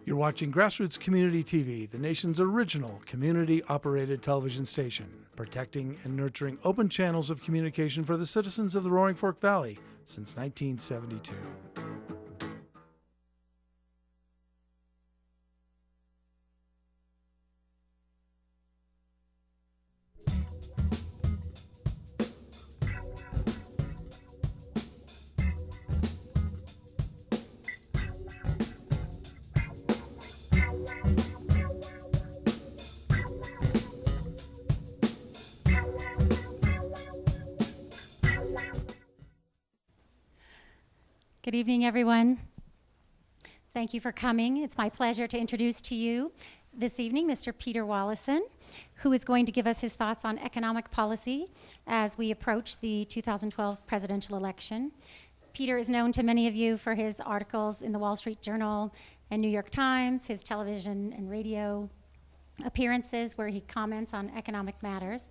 You're watching Grassroots Community TV, the nation's original community-operated television station, protecting and nurturing open channels of communication for the citizens of the Roaring Fork Valley since 1972. Good evening, everyone. Thank you for coming. It's my pleasure to introduce to you this evening Mr. Peter Wallison, who is going to give us his thoughts on economic policy as we approach the 2012 presidential election. Peter is known to many of you for his articles in the Wall Street Journal and New York Times, his television and radio appearances where he comments on economic matters.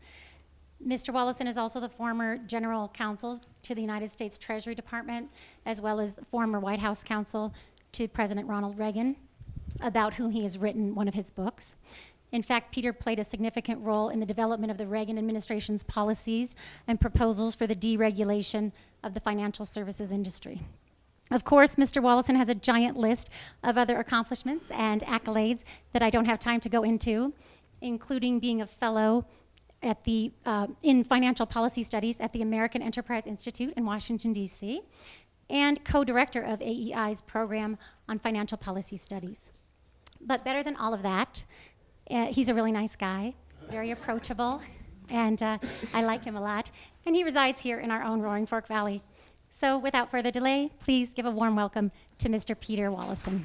Mr. Wallison is also the former General Counsel to the United States Treasury Department, as well as the former White House Counsel to President Ronald Reagan, about whom he has written one of his books. In fact, Peter played a significant role in the development of the Reagan administration's policies and proposals for the deregulation of the financial services industry. Of course, Mr. Wallison has a giant list of other accomplishments and accolades that I don't have time to go into, including being a fellow at the, in financial policy studies at the American Enterprise Institute in Washington, D.C., and co-director of AEI's program on financial policy studies. But better than all of that, he's a really nice guy, very approachable, and I like him a lot. And he resides here in our own Roaring Fork Valley. So without further delay, please give a warm welcome to Mr. Peter Wallison.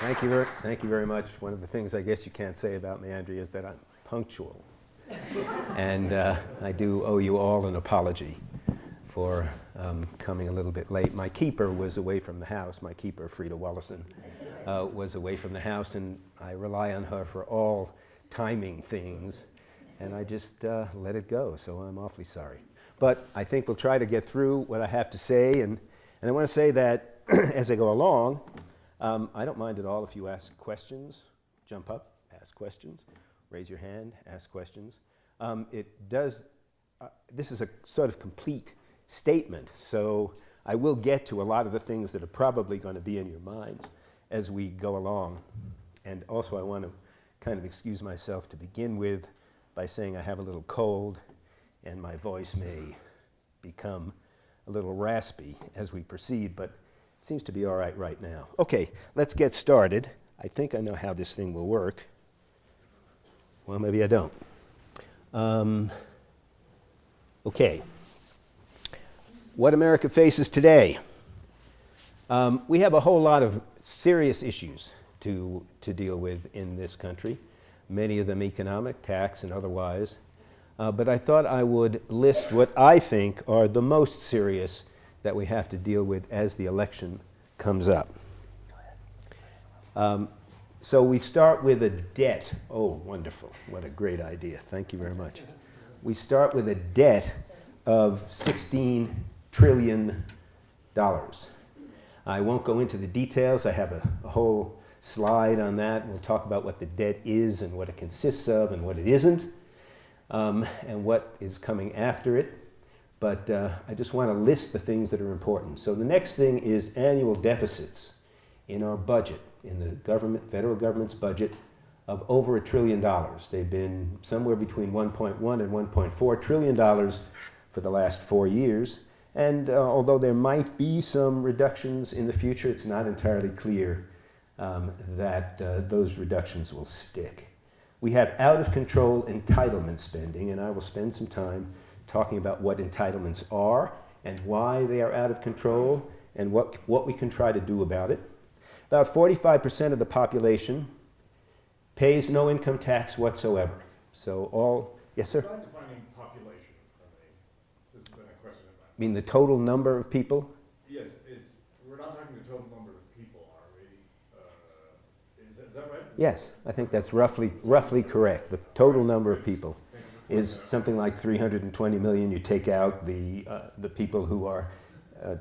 Thank you very much. One of the things I guess you can't say about me, Andrea, is that I'm punctual. And I do owe you all an apology for coming a little bit late. My keeper was away from the house. My keeper, Frida Wallison, was away from the house, and I rely on her for all timing things, and I just let it go, so I'm awfully sorry. But I think we'll try to get through what I have to say, and I want to say that as I go along, I don't mind at all if you ask questions, jump up, ask questions, raise your hand, ask questions. This is a sort of complete statement, so I will get to a lot of the things that are probably going to be in your minds as we go along. And also I want to kind of excuse myself to begin with by saying I have a little cold and my voice may become a little raspy as we proceed, but seems to be all right now. Okay, let's get started. I think I know how this thing will work. Well, maybe I don't. Okay. What America faces today. We have a whole lot of serious issues to deal with in this country, many of them economic, tax, and otherwise. But I thought I would list what I think are the most serious that we have to deal with as the election comes up. So we start with a debt. Oh, wonderful. What a great idea. Thank you very much. We start with a debt of $16 trillion. I won't go into the details. I have a whole slide on that. We'll talk about what the debt is and what it consists of and what it isn't, and what is coming after it. But I just want to list the things that are important. So the next thing is annual deficits in our budget, in the government, federal government's budget, of over $1 trillion. They've been somewhere between $1.1 and $1.4 trillion for the last 4 years. And although there might be some reductions in the future, it's not entirely clear that those reductions will stick. We have out-of-control entitlement spending, and I will spend some time talking about what entitlements are and why they are out of control and what we can try to do about it. About 45% of the population pays no income tax whatsoever. So all, yes, sir? Try defining population for me. This has been a question about. I mean the total number of people? Yes, we're not talking the total number of people, are we? Is that right? Yes, I think that's roughly correct, the total number of people. Thank you. is something like 320 million. You take out the people who are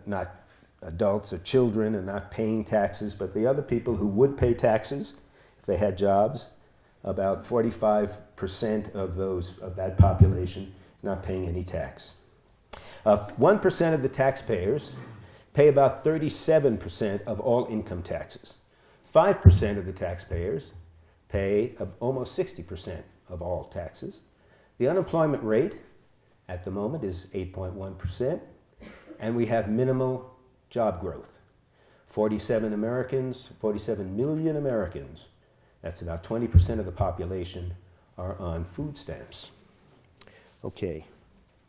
not adults or children and not paying taxes, but the other people who would pay taxes if they had jobs, about 45% of that population not paying any tax. 1% of the taxpayers pay about 37% of all income taxes. 5% of the taxpayers pay almost 60% of all taxes. The unemployment rate at the moment is 8.1%, and we have minimal job growth. 47 million Americans, that's about 20% of the population, are on food stamps. Okay,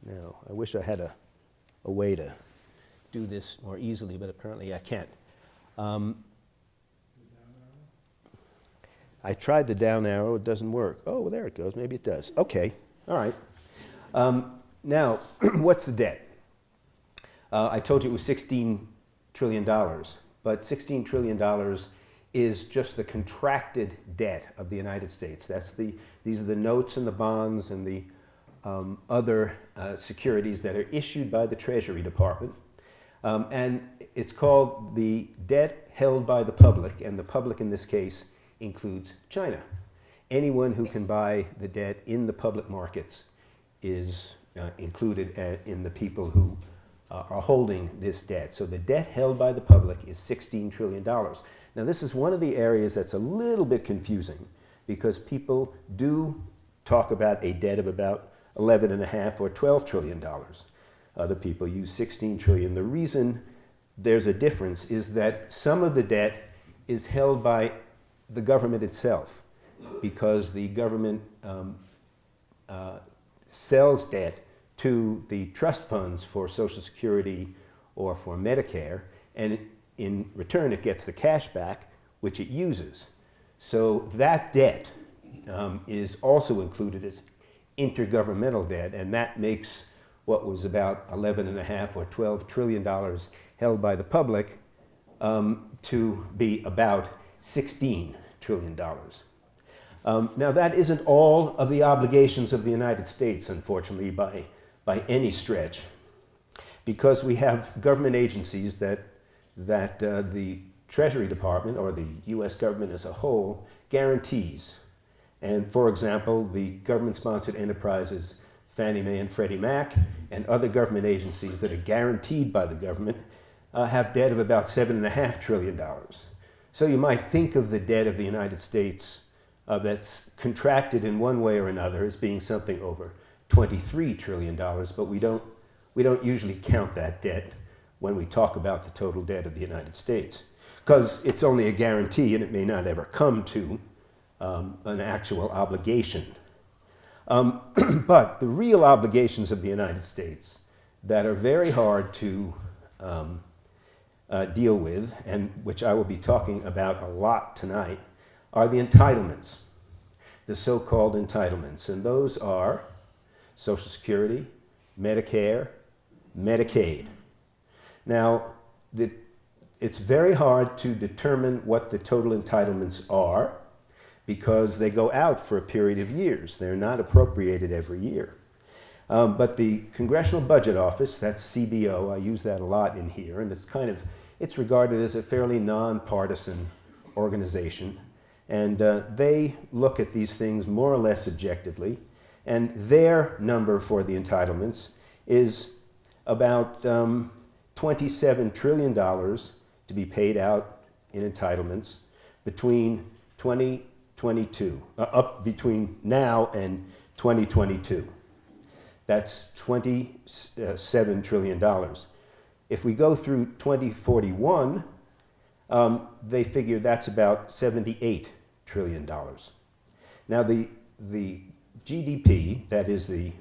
now I wish I had a way to do this more easily, but apparently I can't. I tried the down arrow, it doesn't work. Oh, well, there it goes, maybe it does. Okay, all right. Now, what's the debt? I told you it was $16 trillion, but $16 trillion is just the contracted debt of the United States. These are the notes and the bonds and the other securities that are issued by the Treasury Department. And it's called the debt held by the public, and the public in this case includes China. Anyone who can buy the debt in the public markets is included in the people who are holding this debt. So the debt held by the public is $16 trillion. Now this is one of the areas that's a little bit confusing because people do talk about a debt of about $11.5 or $12 trillion. Other people use $16 trillion. The reason there's a difference is that some of the debt is held by the government itself because the government sells debt to the trust funds for Social Security or for Medicare, and in return it gets the cash back, which it uses. So that debt is also included as intergovernmental debt, and that makes what was about $11.5 or $12 trillion held by the public to be about $16 trillion. Now that isn't all of the obligations of the United States, unfortunately, by any stretch, because we have government agencies that the Treasury Department or the US government as a whole guarantees. And for example, the government-sponsored enterprises Fannie Mae and Freddie Mac and other government agencies that are guaranteed by the government have debt of about $7.5 trillion. So you might think of the debt of the United States that's contracted in one way or another as being something over $23 trillion, but we don't usually count that debt when we talk about the total debt of the United States, because it's only a guarantee and it may not ever come to an actual obligation. But the real obligations of the United States that are very hard to deal with, and which I will be talking about a lot tonight, are the entitlements, the so-called entitlements. And those are Social Security, Medicare, Medicaid. Now, it's very hard to determine what the total entitlements are because they go out for a period of years. They're not appropriated every year. But the Congressional Budget Office, that's CBO, I use that a lot in here, and it's regarded as a fairly nonpartisan organization. And they look at these things more or less objectively, and their number for the entitlements is about $27 trillion to be paid out in entitlements between 2022, up between now and 2022. That's $27 trillion. If we go through 2041, they figure that's about $78 trillion. Now the GDP, that is the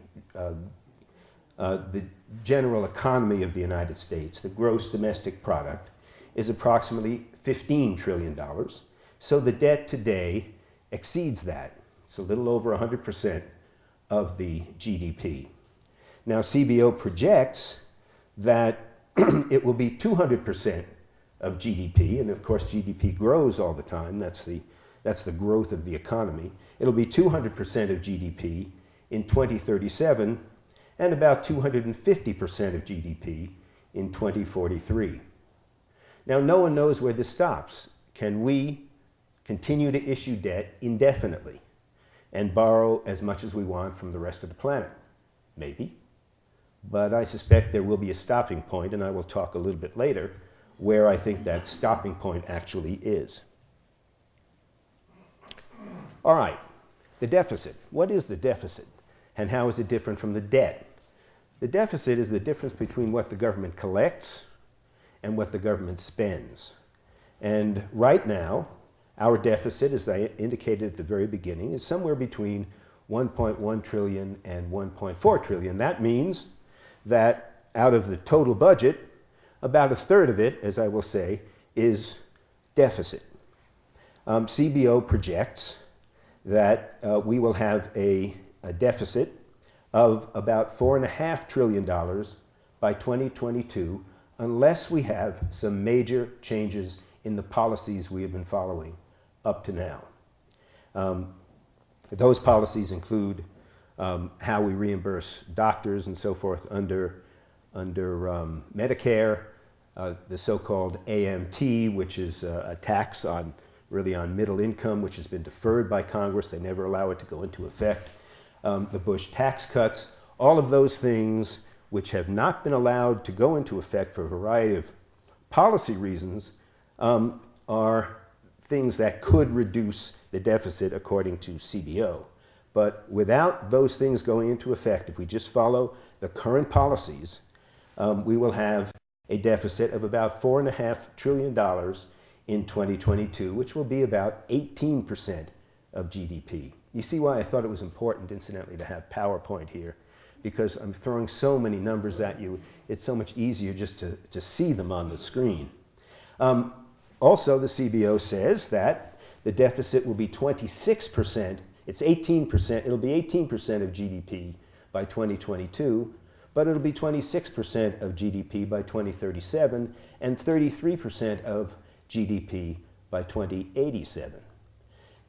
general economy of the United States, the gross domestic product, is approximately $15 trillion. So the debt today exceeds that. It's a little over 100% of the GDP. Now CBO projects that it will be 200% of GDP, and of course GDP grows all the time. That's the growth of the economy. It'll be 200% of GDP in 2037 and about 250% of GDP in 2043. Now, no one knows where this stops. Can we continue to issue debt indefinitely and borrow as much as we want from the rest of the planet? Maybe. But I suspect there will be a stopping point, and I will talk a little bit later where I think that stopping point actually is. All right, the deficit. What is the deficit, and how is it different from the debt? The deficit is the difference between what the government collects and what the government spends. And right now, our deficit, as I indicated at the very beginning, is somewhere between 1.1 trillion and 1.4 trillion. That means that out of the total budget, about a third of it, as I will say, is deficit. CBO projects that we will have a deficit of about $4.5 trillion by 2022 unless we have some major changes in the policies we have been following up to now. Those policies include how we reimburse doctors and so forth under Medicare, the so-called AMT, which is a tax on middle income, which has been deferred by Congress. They never allow it to go into effect. The Bush tax cuts, all of those things which have not been allowed to go into effect for a variety of policy reasons are things that could reduce the deficit according to CBO. But without those things going into effect, if we just follow the current policies, we will have a deficit of about $4.5 trillion in 2022, which will be about 18% of GDP. You see why I thought it was important, incidentally, to have PowerPoint here, because I'm throwing so many numbers at you, it's so much easier just to see them on the screen. Also, the CBO says that the deficit will be 26%. It's 18%. It'll be 18% of GDP by 2022, but it'll be 26% of GDP by 2037 and 33% of GDP by 2087.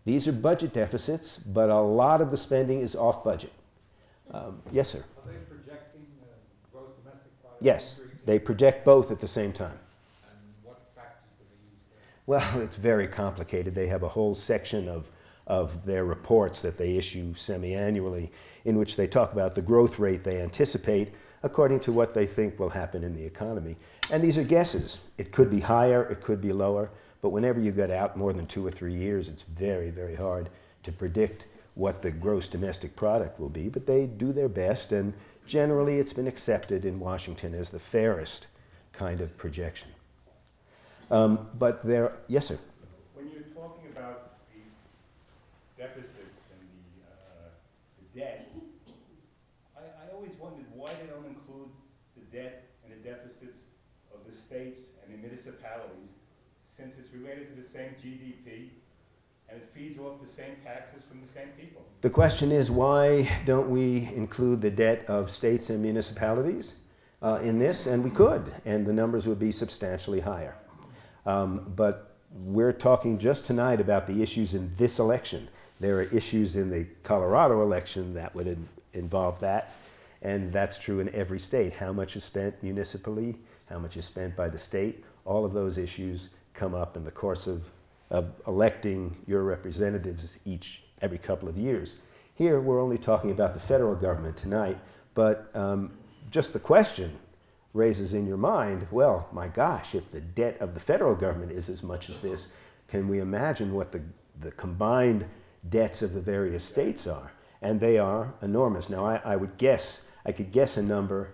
These are budget deficits, but a lot of the spending is off budget. Yes, sir? Are they projecting gross domestic product? Yes, they project both at the same time. And what factors do they use there? Well, it's very complicated. They have a whole section of their reports that they issue semi-annually in which they talk about the growth rate they anticipate according to what they think will happen in the economy. And these are guesses. It could be higher, it could be lower, but whenever you get out more than 2 or 3 years, it's very, very hard to predict what the gross domestic product will be, but they do their best, and generally it's been accepted in Washington as the fairest kind of projection. But there, yes, sir? When you're talking about these deficits and the debt, I always wondered why they don't include the debt and the deficits of the states and the municipalities, since it's related to the same GDP and it feeds off the same taxes from the same people. The question is, why don't we include the debt of states and municipalities in this? And we could, and the numbers would be substantially higher. But we're talking just tonight about the issues in this election. There are issues in the Colorado election that would involve that, and that's true in every state. How much is spent municipally, how much is spent by the state, all of those issues come up in the course of electing your representatives every couple of years. Here, we're only talking about the federal government tonight, but just the question raises in your mind, well, my gosh, if the debt of the federal government is as much as this, can we imagine what the combined debts of the various states are? And they are enormous. Now, I could guess a number.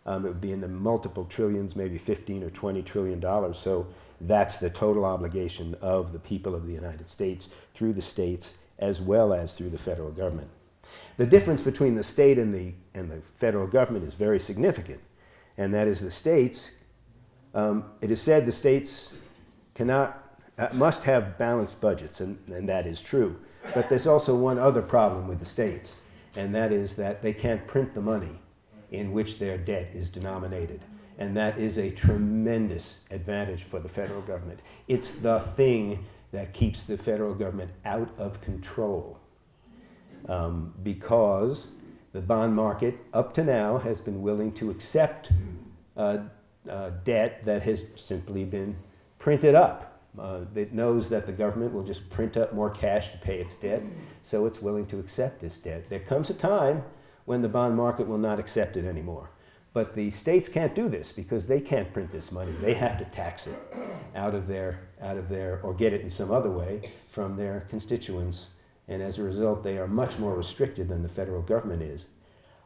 It would be in the multiple trillions, maybe 15 or 20 trillion dollars. So that's the total obligation of the people of the United States through the states as well as through the federal government. The difference between the state and the federal government is very significant, and that is the states. It is said the states must have balanced budgets, and that is true. But there's also one other problem with the states, and that is that they can't print the money in which their debt is denominated. And that is a tremendous advantage for the federal government. It's the thing that keeps the federal government out of control, because the bond market up to now has been willing to accept debt that has simply been printed up. It knows that the government will just print up more cash to pay its debt, so it's willing to accept this debt. There comes a time when the bond market will not accept it anymore. But the states can't do this because they can't print this money. They have to tax it out of their, or get it in some other way from their constituents. And as a result, they are much more restricted than the federal government is.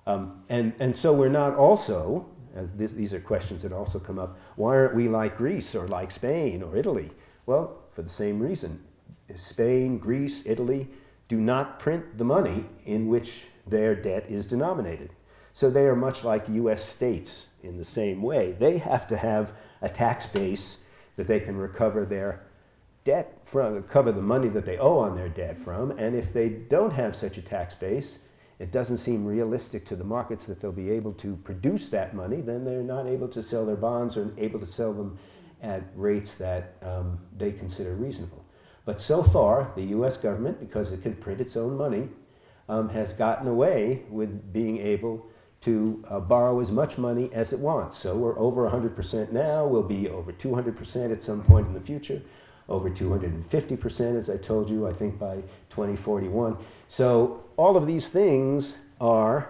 And so we're not also, these are questions that also come up, why aren't we like Greece or like Spain or Italy? Well, for the same reason. Spain, Greece, Italy do not print the money in which their debt is denominated. So they are much like US states in the same way. They have to have a tax base that they can recover their debt from, recover the money that they owe on their debt from, and if they don't have such a tax base, it doesn't seem realistic to the markets that they'll be able to produce that money, then they're not able to sell their bonds or able to sell them at rates that they consider reasonable. But so far, the US government, because it can print its own money, has gotten away with being able to borrow as much money as it wants. So we're over 100% now, we'll be over 200% at some point in the future, over 250%, as I told you, I think by 2041. So all of these things are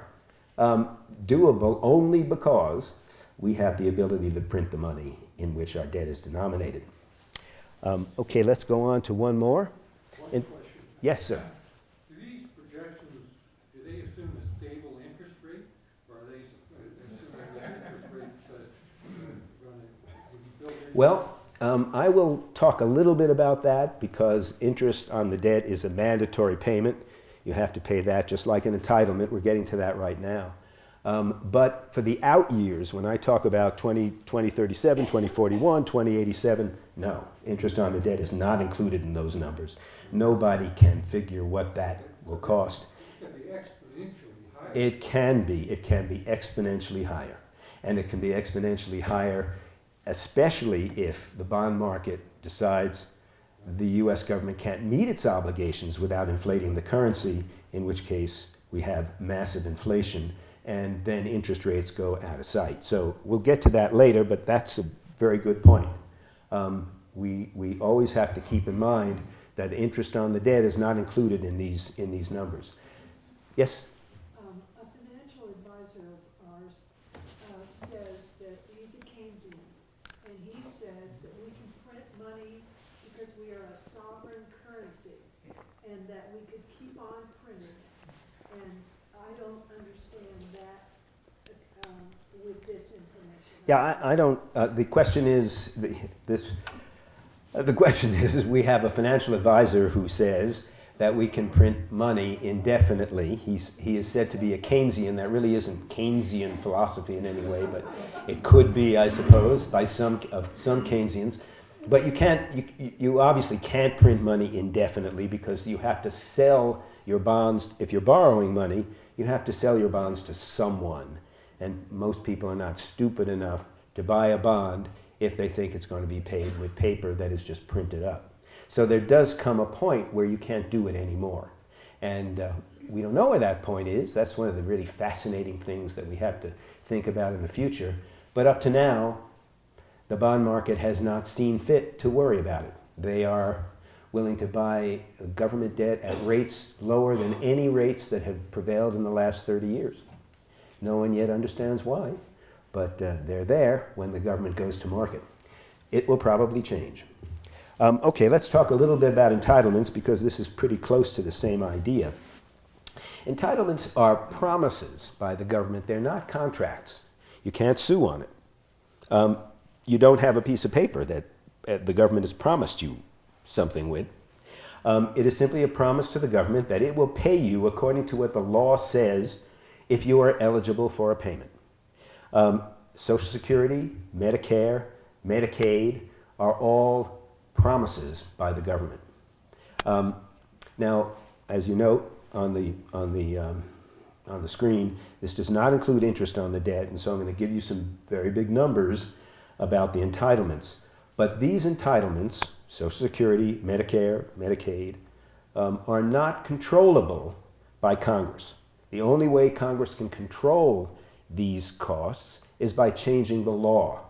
doable only because we have the ability to print the money in which our debt is denominated. Okay, let's go on to one more. One question. Yes, sir. Do these projections, do they assume a stable interest rate, or are they assuming that interest rates going to be built in? Well, I will talk a little bit about that because interest on the debt is a mandatory payment. You have to pay that just like an entitlement. We're getting to that right now. But for the out years, when I talk about 2037, 2041, 2087, no, interest on the debt is not included in those numbers. Nobody can figure what that will cost. It can be exponentially higher. It can be. It can be exponentially higher. And it can be exponentially higher, especially if the bond market decides the US government can't meet its obligations without inflating the currency, in which case we have massive inflation and then interest rates go out of sight. So we'll get to that later, but that's a very good point. We always have to keep in mind that interest on the debt is not included in these numbers. Yes? A financial advisor of ours says that he's a Keynesian, and he says that we can print money because we are a sovereign currency, and that we could keep on printing. And I don't understand that with this information. Yeah, I don't. The question is the question is we have a financial advisor who says that we can print money indefinitely. He is said to be a Keynesian. That really isn't Keynesian philosophy in any way, but it could be, I suppose, by some Keynesians. But you obviously can't print money indefinitely because you have to sell your bonds. If you're borrowing money, you have to sell your bonds to someone. And most people are not stupid enough to buy a bond if they think it's going to be paid with paper that is just printed up. So there does come a point where you can't do it anymore. And we don't know where that point is. That's one of the really fascinating things that we have to think about in the future. But up to now, the bond market has not seen fit to worry about it. They are willing to buy government debt at rates lower than any rates that have prevailed in the last 30 years. No one yet understands why, but they're there when the government goes to market. It will probably change. Okay, let's talk a little bit about entitlements because this is pretty close to the same idea. Entitlements are promises by the government. They're not contracts. You can't sue on it. You don't have a piece of paper that the government has promised you something with. It is simply a promise to the government that it will pay you according to what the law says if you are eligible for a payment. Social Security, Medicare, Medicaid are all promises by the government. Now, as you note on the screen, this does not include interest on the debt, and so I'm going to give you some very big numbers about the entitlements. But these entitlements, Social Security, Medicare, Medicaid, are not controllable by Congress. The only way Congress can control these costs is by changing the law.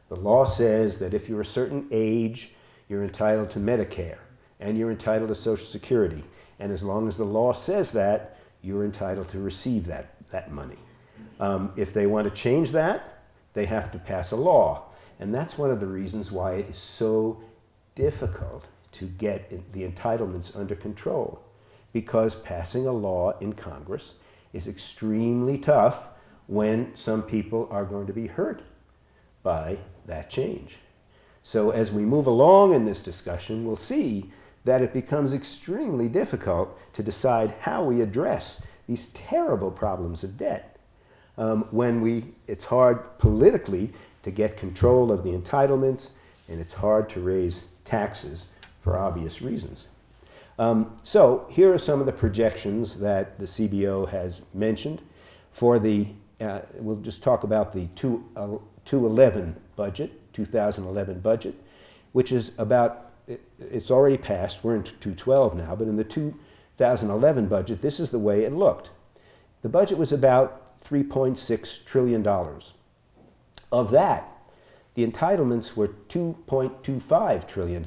The law says that if you're a certain age, you're entitled to Medicare, and you're entitled to Social Security. And as long as the law says that, you're entitled to receive that money. If they want to change that, they have to pass a law. And that's one of the reasons why it is so difficult to get the entitlements under control. Because passing a law in Congress is extremely tough when some people are going to be hurt by that change. So as we move along in this discussion, we'll see that it becomes extremely difficult to decide how we address these terrible problems of debt. It's hard politically to get control of the entitlements, and it's hard to raise taxes for obvious reasons. So here are some of the projections that the CBO has mentioned for the, we'll just talk about the 2011 budget, which is about, it's already passed, we're in 2012 now, but in the 2011 budget, this is the way it looked. The budget was about $3.6 trillion. Of that, the entitlements were $2.25 trillion.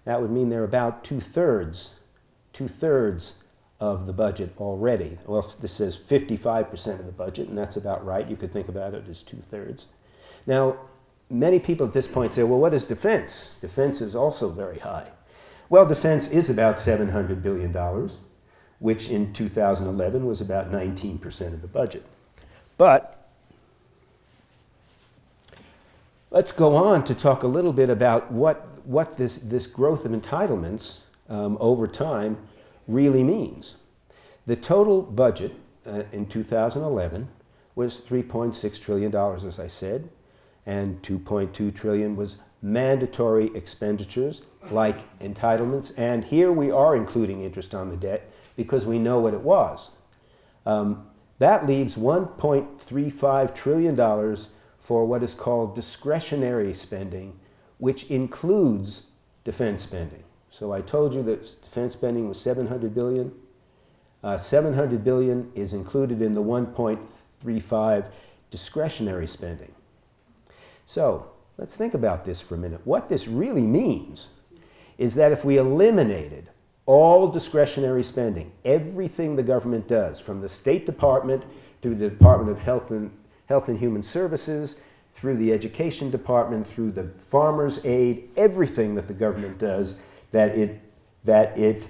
That would mean they're about two-thirds of the budget already. Well, this says 55% of the budget, and that's about right. You could think about it as two-thirds. Now, many people at this point say, well, what is defense? Defense is also very high. Well, defense is about $700 billion, which in 2011 was about 19% of the budget. But let's go on to talk a little bit about what this growth of entitlements over time really means. The total budget in 2011 was $3.6 trillion, as I said, and $2.2 trillion was mandatory expenditures like entitlements, and here we are including interest on the debt because we know what it was. That leaves $1.35 trillion for what is called discretionary spending, which includes defense spending. So I told you that defense spending was $700 billion. $700 billion is included in the $1.35 discretionary spending. So let's think about this for a minute. What this really means is that if we eliminated all discretionary spending, everything the government does, from the State Department through the Department of Health and Human Services, through the Education Department, through the Farmers' Aid, everything that the government does that it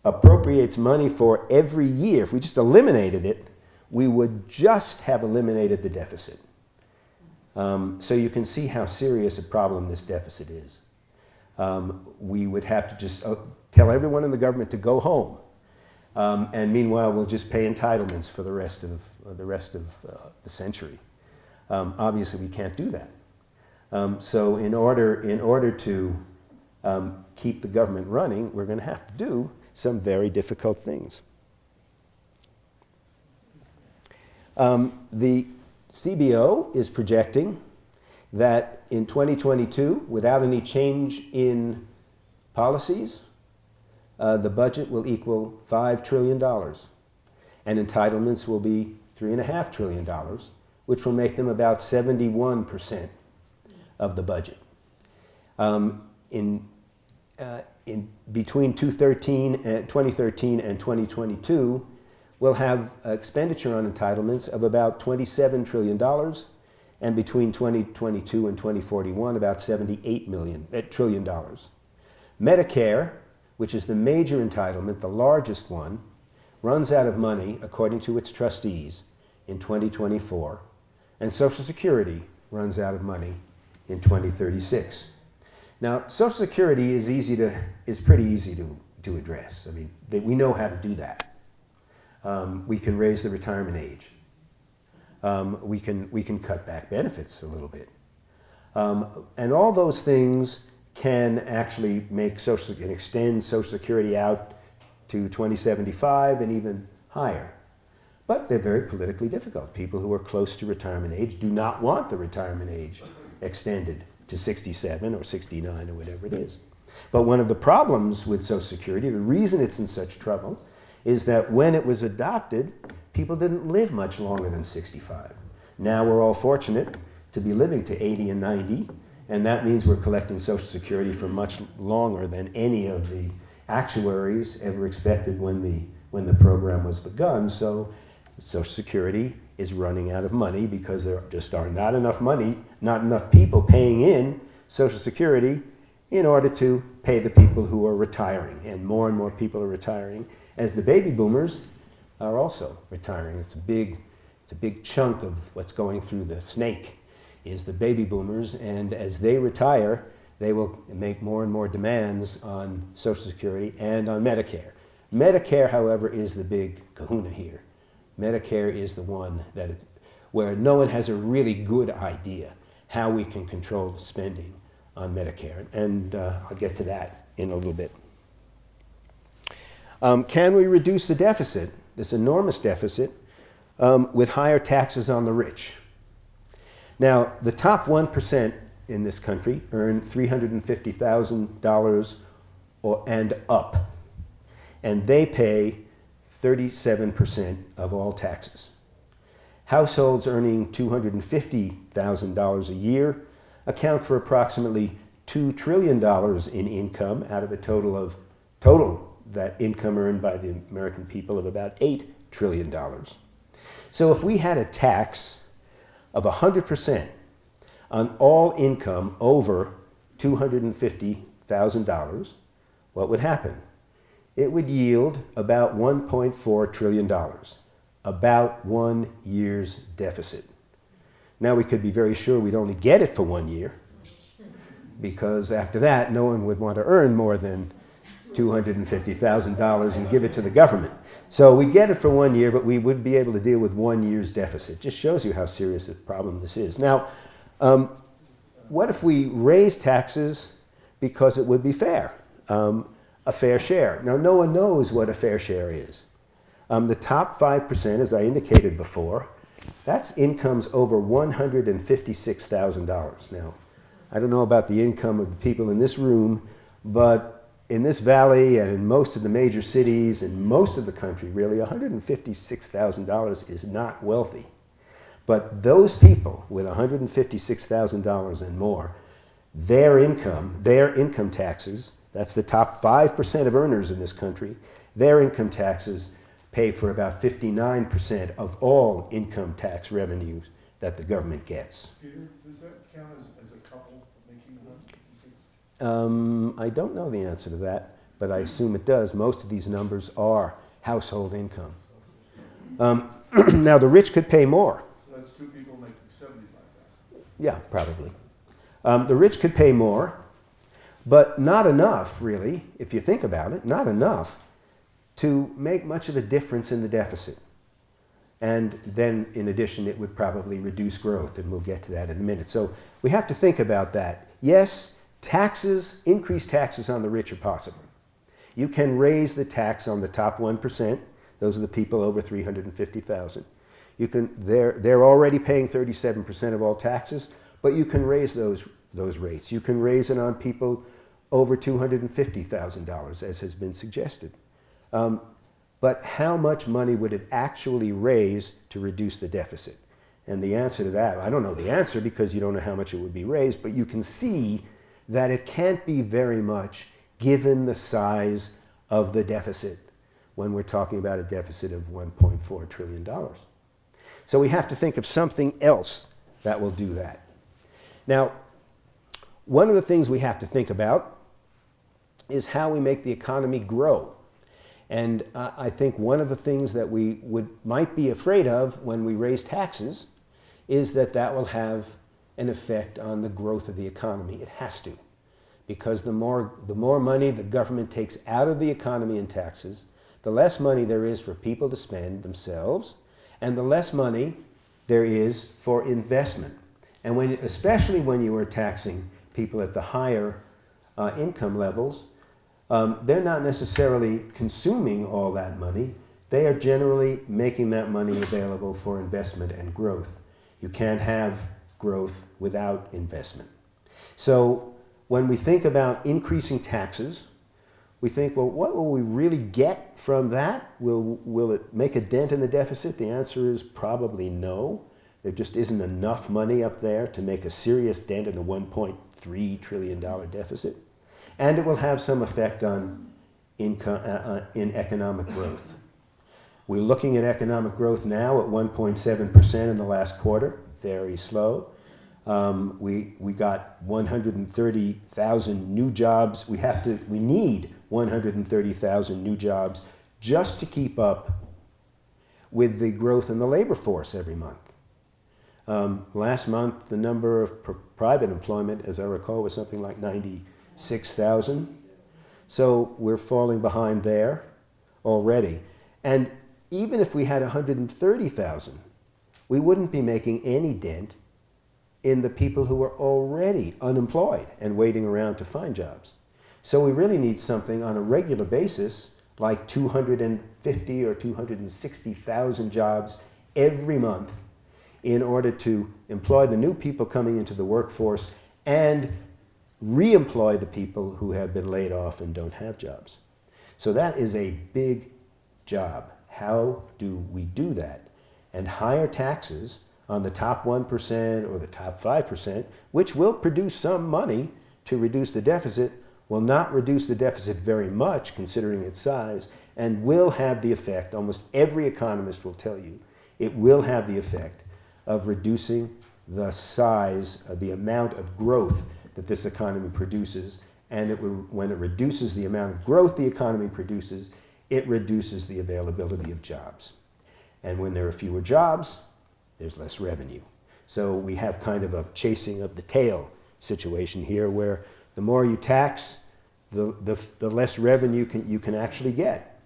appropriates money for every year, if we just eliminated it, we would just have eliminated the deficit. So you can see how serious a problem this deficit is. We would have to just tell everyone in the government to go home. And meanwhile, we'll just pay entitlements for the rest of the century. Obviously, we can't do that. So in order to keep the government running, we're going to have to do some very difficult things. The CBO is projecting that in 2022, without any change in policies, the budget will equal $5 trillion, and entitlements will be $3.5 trillion, which will make them about 71% of the budget. Between 2013 and 2022, we'll have expenditure on entitlements of about $27 trillion, and between 2022 and 2041, about $78 trillion. Medicare, which is the major entitlement, the largest one, runs out of money, according to its trustees, in 2024, and Social Security runs out of money in 2036. Now, Social Security is pretty easy to address. I mean, we know how to do that. We can raise the retirement age. We can cut back benefits a little bit. And all those things can actually make extend Social Security out to 2075 and even higher. But they're very politically difficult. People who are close to retirement age do not want the retirement age extended to 67 or 69 or whatever it is. But one of the problems with Social Security, the reason it's in such trouble, is that when it was adopted, people didn't live much longer than 65. Now we're all fortunate to be living to 80 and 90, and that means we're collecting Social Security for much longer than any of the actuaries ever expected when the program was begun. So Social Security is running out of money because there just are not enough money, not enough people paying in Social Security in order to pay the people who are retiring. And more people are retiring as the baby boomers are also retiring. It's a big chunk of what's going through the snake is the baby boomers, and as they retire, they will make more and more demands on Social Security and on Medicare. Medicare, however, is the big kahuna here. Medicare is the one where no one has a really good idea how we can control spending on Medicare, and I'll get to that in a little bit. Can we reduce the deficit, this enormous deficit, with higher taxes on the rich? Now, the top 1% in this country earn $350,000 and up, and they pay 37% of all taxes. Households earning $250,000 a year account for approximately $2 trillion in income out of a total that income earned by the American people of about $8 trillion. So if we had a tax of 100% on all income over $250,000, what would happen? It would yield about $1.4 trillion, about 1 year's deficit. Now we could be very sure we'd only get it for 1 year, because after that no one would want to earn more than $250,000 and give it to the government. So we'd get it for 1 year, but we would be able to deal with 1 year's deficit. Just shows you how serious a problem this is. Now, what if we raise taxes because it would be fair? A fair share. Now, no one knows what a fair share is. The top 5%, as I indicated before, that's incomes over $156,000. Now, I don't know about the income of the people in this room, but in this valley and in most of the major cities and most of the country, really, $156,000 is not wealthy. But those people with $156,000 and more, their income taxes, that's the top 5% of earners in this country, their income taxes pay for about 59% of all income tax revenues that the government gets. Peter, does that count as a couple making $156,000? I don't know the answer to that, but I assume it does. Most of these numbers are household income. Now, the rich could pay more. So that's two people making $75,000. Yeah, probably. The rich could pay more, but not enough, really, if you think about it, not enough to make much of a difference in the deficit. And then, in addition, it would probably reduce growth, and we'll get to that in a minute. So we have to think about that. Yes, increased taxes on the rich are possible. You can raise the tax on the top 1%. Those are the people over $350,000. They're already paying 37% of all taxes, but you can raise those rates. You can raise it on people over $250,000, as has been suggested. But how much money would it actually raise to reduce the deficit? And the answer to that, I don't know the answer because you don't know how much it would be raised, but you can see that it can't be very much given the size of the deficit when we're talking about a deficit of $1.4 trillion. So we have to think of something else that will do that. Now, one of the things we have to think about is how we make the economy grow. And I think one of the things that we might be afraid of when we raise taxes is that will have an effect on the growth of the economy. It has to, because the more money the government takes out of the economy in taxes, the less money there is for people to spend themselves, and the less money there is for investment. And especially when you are taxing people at the higher income levels, they're not necessarily consuming all that money. They are generally making that money available for investment and growth. You can't have growth without investment. So when we think about increasing taxes, we think, well, what will we really get from that? Will it make a dent in the deficit? The answer is probably no. There just isn't enough money up there to make a serious dent in a $1.3 trillion deficit. And it will have some effect on income, in economic growth. We're looking at economic growth now at 1.7% in the last quarter, very slow. We got 130,000 new jobs. We need 130,000 new jobs just to keep up with the growth in the labor force every month. Last month, the number of private employment, as I recall, was something like 96,000. So we're falling behind there already. And even if we had 130,000, we wouldn't be making any dent in the people who are already unemployed and waiting around to find jobs. So we really need something on a regular basis, like 250 or 260,000 jobs every month in order to employ the new people coming into the workforce and re-employ the people who have been laid off and don't have jobs. So that is a big job. How do we do that? And higher taxes on the top 1% or the top 5%, which will produce some money to reduce the deficit, will not reduce the deficit very much considering its size, and will have the effect, almost every economist will tell you, it will have the effect of reducing the size of the amount of growth that this economy produces. And when it reduces the amount of growth the economy produces, it reduces the availability of jobs. And when there are fewer jobs, there's less revenue. So we have kind of a chasing of the tail situation here, where the more you tax, the less revenue you can actually get.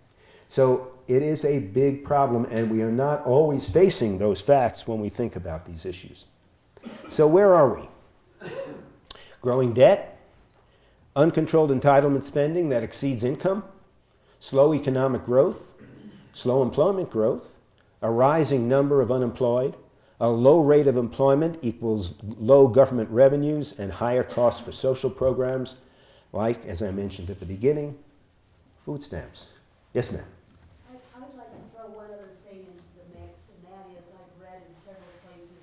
So it is a big problem, and we are not always facing those facts when we think about these issues. So where are we? Growing debt, uncontrolled entitlement spending that exceeds income, slow economic growth, slow employment growth, a rising number of unemployed, a low rate of employment equals low government revenues and higher costs for social programs, like, as I mentioned at the beginning, food stamps. Yes, ma'am. I'd like to throw one other thing into the mix, and that is, I've read in several places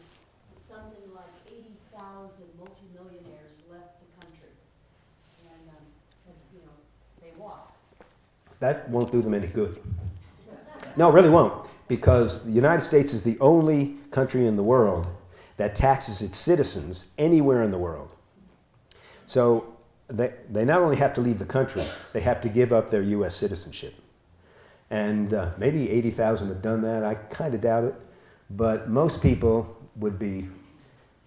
that something like 80,000 multimillionaires left the country, and they walk. That won't do them any good. No, it really won't, because the United States is the only country in the world that taxes its citizens anywhere in the world. So they not only have to leave the country, they have to give up their U.S. citizenship. And maybe 80,000 have done that. I kind of doubt it. But most people would be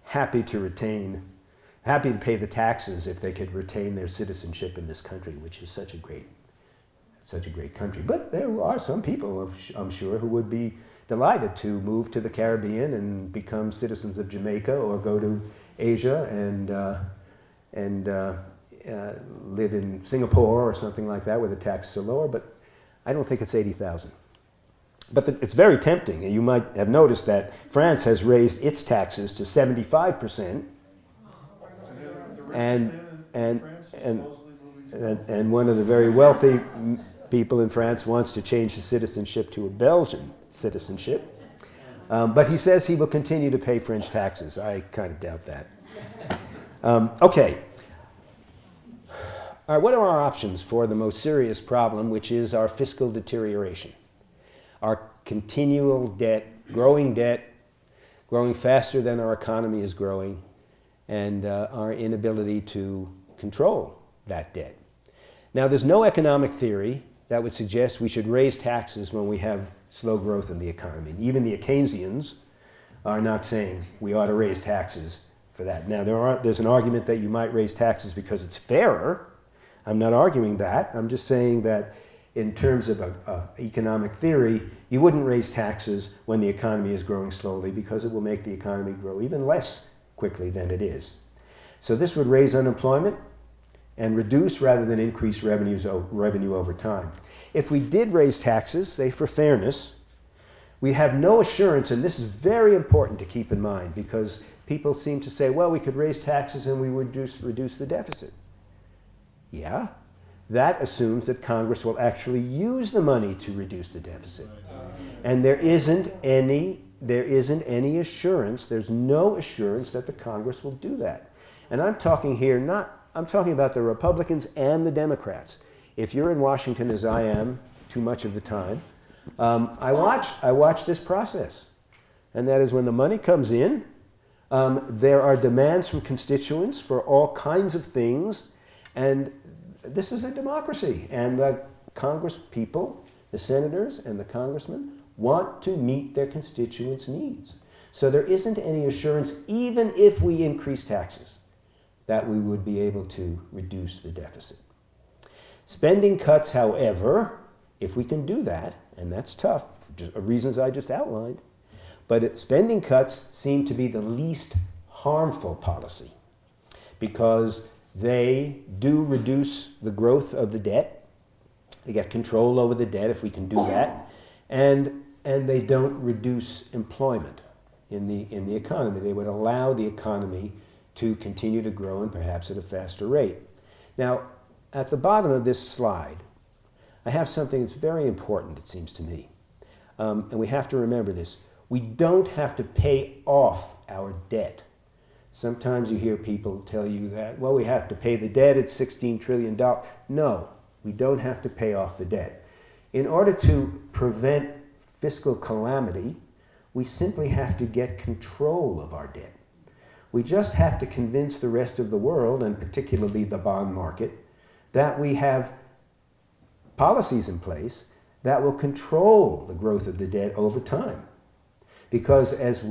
happy to pay the taxes if they could retain their citizenship in this country, which is such a great country. But there are some people, I'm sure, who would be delighted to move to the Caribbean and become citizens of Jamaica, or go to Asia and live in Singapore or something like that where the taxes are lower. But I don't think it's 80,000. But it's very tempting. And you might have noticed that France has raised its taxes to 75%. And one of the very wealthy people in France wants to change his citizenship to a Belgian citizenship. But he says he will continue to pay French taxes. I kind of doubt that. Okay. All right, what are our options for the most serious problem, which is our fiscal deterioration? Our continual debt, growing faster than our economy is growing, and our inability to control that debt. Now, there's no economic theory that would suggest we should raise taxes when we have slow growth in the economy. Even the Keynesians are not saying we ought to raise taxes for that. Now, there's an argument that you might raise taxes because it's fairer. I'm not arguing that. I'm just saying that in terms of economic theory, you wouldn't raise taxes when the economy is growing slowly, because it will make the economy grow even less quickly than it is. So this would raise unemployment and reduce rather than increase revenue over time. If we did raise taxes, say for fairness, we have no assurance, and this is very important to keep in mind, because people seem to say, well, we could raise taxes and we would reduce the deficit. Yeah, that assumes that Congress will actually use the money to reduce the deficit. And there isn't any assurance, there's no assurance that the Congress will do that. And I'm talking here I'm talking about the Republicans and the Democrats. If you're in Washington, as I am too much of the time, I watch this process. And that is when the money comes in, there are demands from constituents for all kinds of things, and this is a democracy. And the Congress people, the senators and the congressmen, want to meet their constituents' needs. So there isn't any assurance, even if we increase taxes, that we would be able to reduce the deficit. Spending cuts, however, if we can do that, and that's tough, for reasons I just outlined, but spending cuts seem to be the least harmful policy because they do reduce the growth of the debt. They get control over the debt if we can do that. And they don't reduce employment in the economy. They would allow the economy to continue to grow and perhaps at a faster rate. Now, at the bottom of this slide, I have something that's very important, it seems to me. And we have to remember this. We don't have to pay off our debt. Sometimes you hear people tell you that, well, we have to pay the debt, it's $16 trillion. No, we don't have to pay off the debt. In order to prevent fiscal calamity, we simply have to get control of our debt. We just have to convince the rest of the world, and particularly the bond market, that we have policies in place that will control the growth of the debt over time. Because as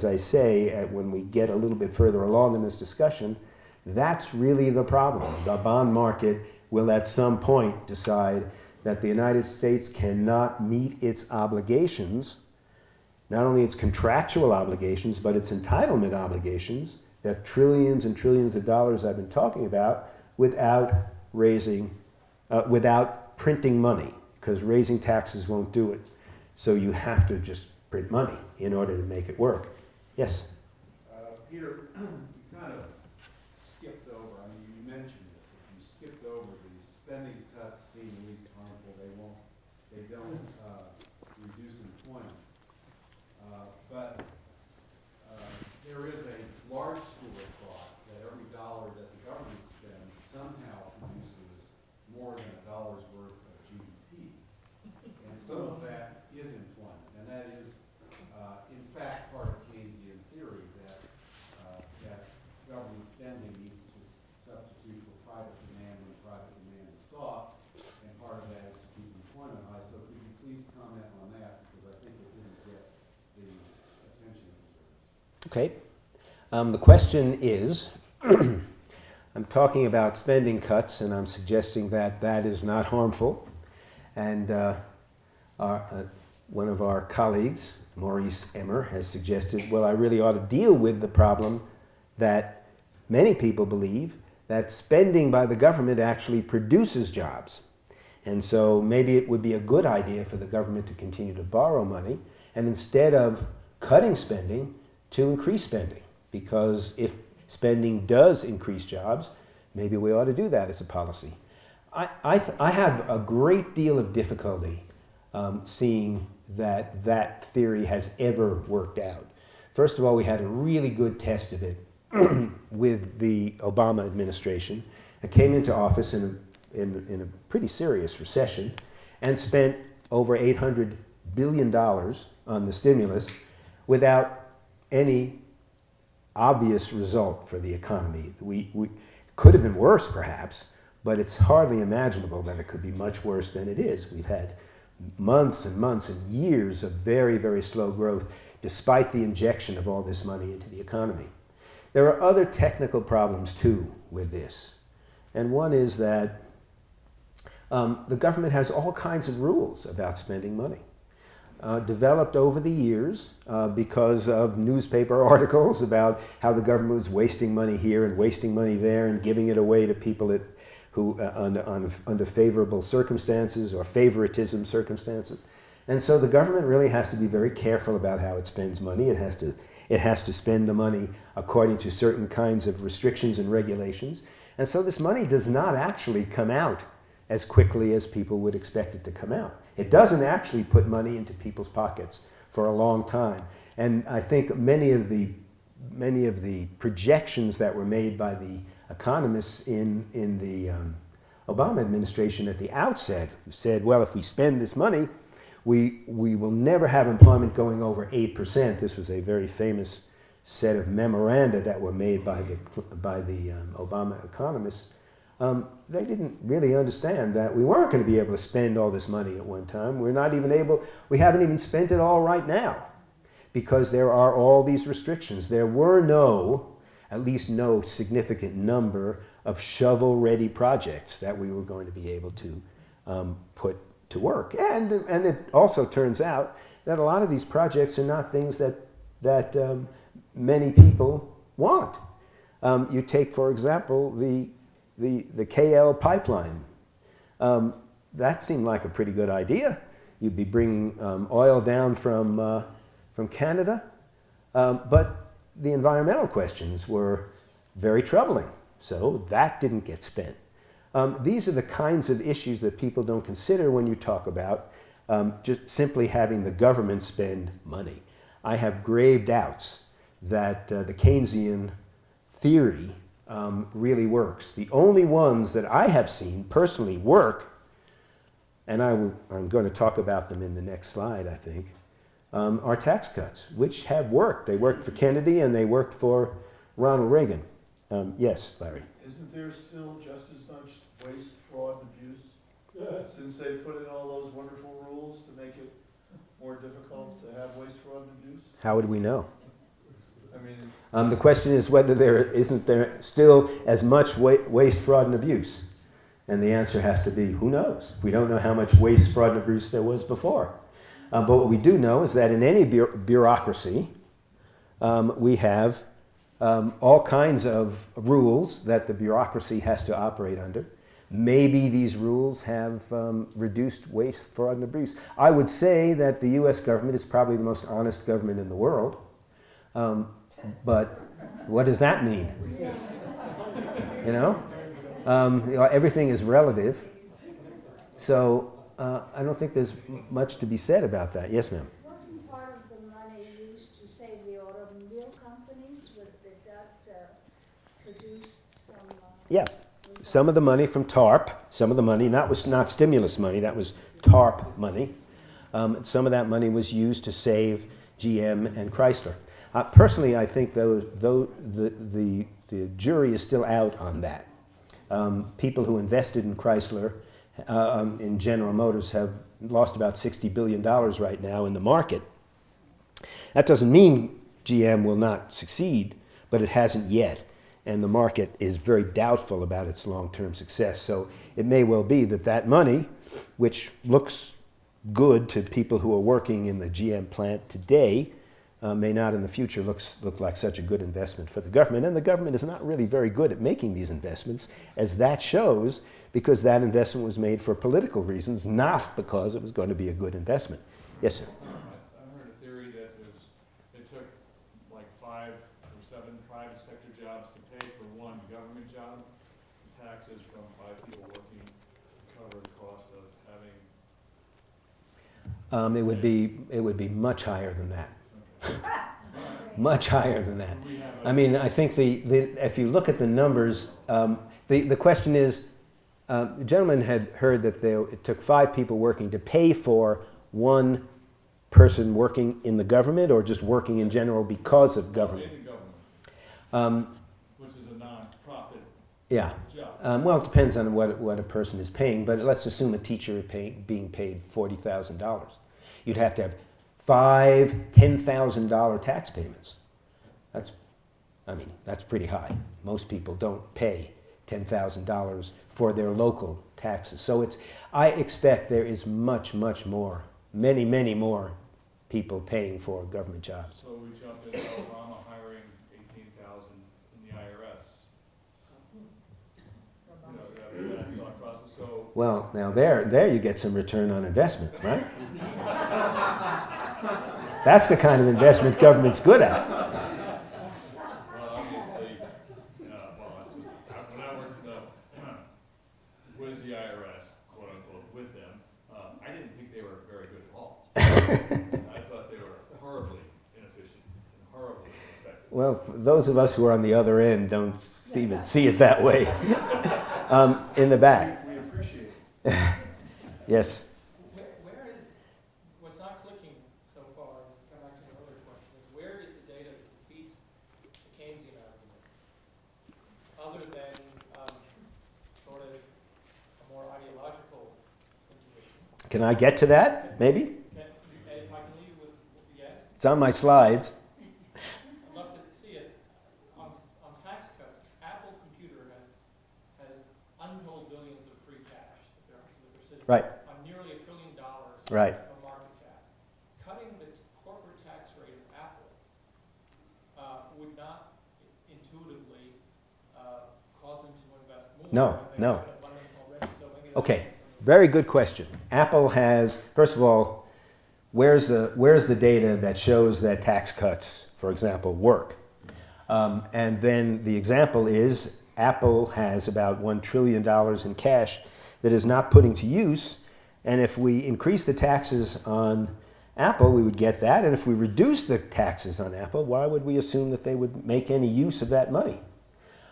I say, when we get a little bit further along in this discussion, that's really the problem. The bond market will at some point decide that the United States cannot meet its obligations, not only its contractual obligations, but its entitlement obligations, that trillions and trillions of dollars I've been talking about, without printing money, because raising taxes won't do it. So you have to just print money in order to make it work. Yes? Peter, you kind of skipped over, I mean, you mentioned it, but you skipped over the spending cuts seem least harmful. They don't reduce employment. But there is a large school of thought that every dollar that the government spends somehow produces more than a dollar's worth of GDP. And some of that is employment, and that is, in fact, part of Keynesian theory that government spending needs to substitute for private demand when private demand is soft, and part of that is to keep employment high. So could you please comment on that, because I think it didn't get the attention it deserves. Okay. The question is, I'm talking about spending cuts, and I'm suggesting that that is not harmful. And one of our colleagues, Maurice Emmer, has suggested, well, I really ought to deal with the problem that many people believe that spending by the government actually produces jobs. And so maybe it would be a good idea for the government to continue to borrow money, and instead of cutting spending, to increase spending. Because if spending does increase jobs, maybe we ought to do that as a policy. I have a great deal of difficulty seeing that that theory has ever worked out. First of all, we had a really good test of it with the Obama administration. It came into office in a pretty serious recession and spent over $800 billion on the stimulus without any obvious result for the economy. We could have been worse, perhaps, but it's hardly imaginable that it could be much worse than it is. We've had months and months and years of very, very slow growth, despite the injection of all this money into the economy. There are other technical problems, too, with this. And one is that the government has all kinds of rules about spending money. Developed over the years because of newspaper articles about how the government was wasting money here and wasting money there and giving it away to people who under favorable circumstances or favoritism circumstances. And so the government really has to be very careful about how it spends money. It has to spend the money according to certain kinds of restrictions and regulations. And so this money does not actually come out as quickly as people would expect it to come out. It doesn't actually put money into people's pockets for a long time. And I think many of the projections that were made by the economists in the Obama administration at the outset said, well, if we spend this money, we will never have employment going over 8%. This was a very famous set of memoranda that were made by the Obama economists. They didn't really understand that we weren't going to be able to spend all this money at one time. We haven't even spent it all right now because there are all these restrictions. There were at least no significant number of shovel-ready projects that we were going to be able to put to work. And it also turns out that a lot of these projects are not things that many people want. You take, for example, the KL pipeline. That seemed like a pretty good idea. You'd be bringing oil down from Canada, but the environmental questions were very troubling, so that didn't get spent. These are the kinds of issues that people don't consider when you talk about just simply having the government spend money. I have grave doubts that the Keynesian theory really works. The only ones that I have seen personally work, and I'm going to talk about them in the next slide, I think, are tax cuts, which have worked. They worked for Kennedy and they worked for Ronald Reagan. Yes, Larry. Isn't there still just as much waste, fraud, and abuse? Since they put in all those wonderful rules to make it more difficult to have waste, fraud, and abuse? How would we know? I mean, The question is whether there still as much waste, fraud, and abuse. And the answer has to be, who knows? We don't know how much waste, fraud, and abuse there was before. But what we do know is that in any bureaucracy, we have all kinds of rules that the bureaucracy has to operate under. Maybe these rules have reduced waste, fraud, and abuse. I would say that the US government is probably the most honest government in the world. But what does that mean? You know, everything is relative. So I don't think there's much to be said about that. Yes, ma'am. Wasn't part of the money used to save the automobile companies that produced some? Yeah, some of the money from TARP, some of the money, not stimulus money, that was TARP money. Some of that money was used to save GM and Chrysler. Personally, I think the jury is still out on that. People who invested in Chrysler, in General Motors, have lost about $60 billion right now in the market. That doesn't mean GM will not succeed, but it hasn't yet. And the market is very doubtful about its long-term success. So it may well be that money, which looks good to people who are working in the GM plant today, may not in the future look like such a good investment for the government. And the government is not really very good at making these investments, as that shows, because that investment was made for political reasons, not because it was going to be a good investment. Yes, sir. I heard a theory that it took like 5 or 7 private sector jobs to pay for one government job. The taxes from 5 people working cover the cost of having. It would be much higher than that. Much higher than that. I mean, I think if you look at the numbers, the question is, the gentleman had heard that it took 5 people working to pay for one person working in the government, or just working in general because of government. In the government, which is a non-profit yeah. job. Well, it depends on what a person is paying, but let's assume a teacher being paid $40,000. You'd have to have 5 $10,000 tax payments. That's pretty high. Most people don't pay $10,000 for their local taxes. So I expect there is much, much more, many, many more people paying for government jobs. So we jumped into Obama hiring 18,000 in the IRS. That thought process. So well, now there you get some return on investment, right? That's the kind of investment government's good at. Well, obviously, when I worked in the the IRS, quote unquote, with them. I didn't think they were very good at all. I thought they were horribly inefficient and horribly ineffective. Well, those of us who are on the other end don't even see it that way. In the back. We appreciate it. Yes. Where is, what's not clicking so far, is to come back to an earlier question, is where is the data that defeats the Keynesian argument? Other than sort of a more ideological intuition. Can I get to that, maybe? If I can leave with yes. It's on my slides. I'd love to see it. On tax cuts, Apple Computer has untold billions of free cash that they're sitting Right. on nearly $1 trillion Right. of market cap. Cutting the corporate tax rate of Apple would not intuitively cause them to invest more. No, They no. have an abundance already, so maybe that's Okay, something. very good question. Apple has, first of all, where's the data that shows that tax cuts, for example, work? And then the example is Apple has about $1 trillion in cash that is not putting to use. And if we increase the taxes on Apple, we would get that. And if we reduce the taxes on Apple, why would we assume that they would make any use of that money?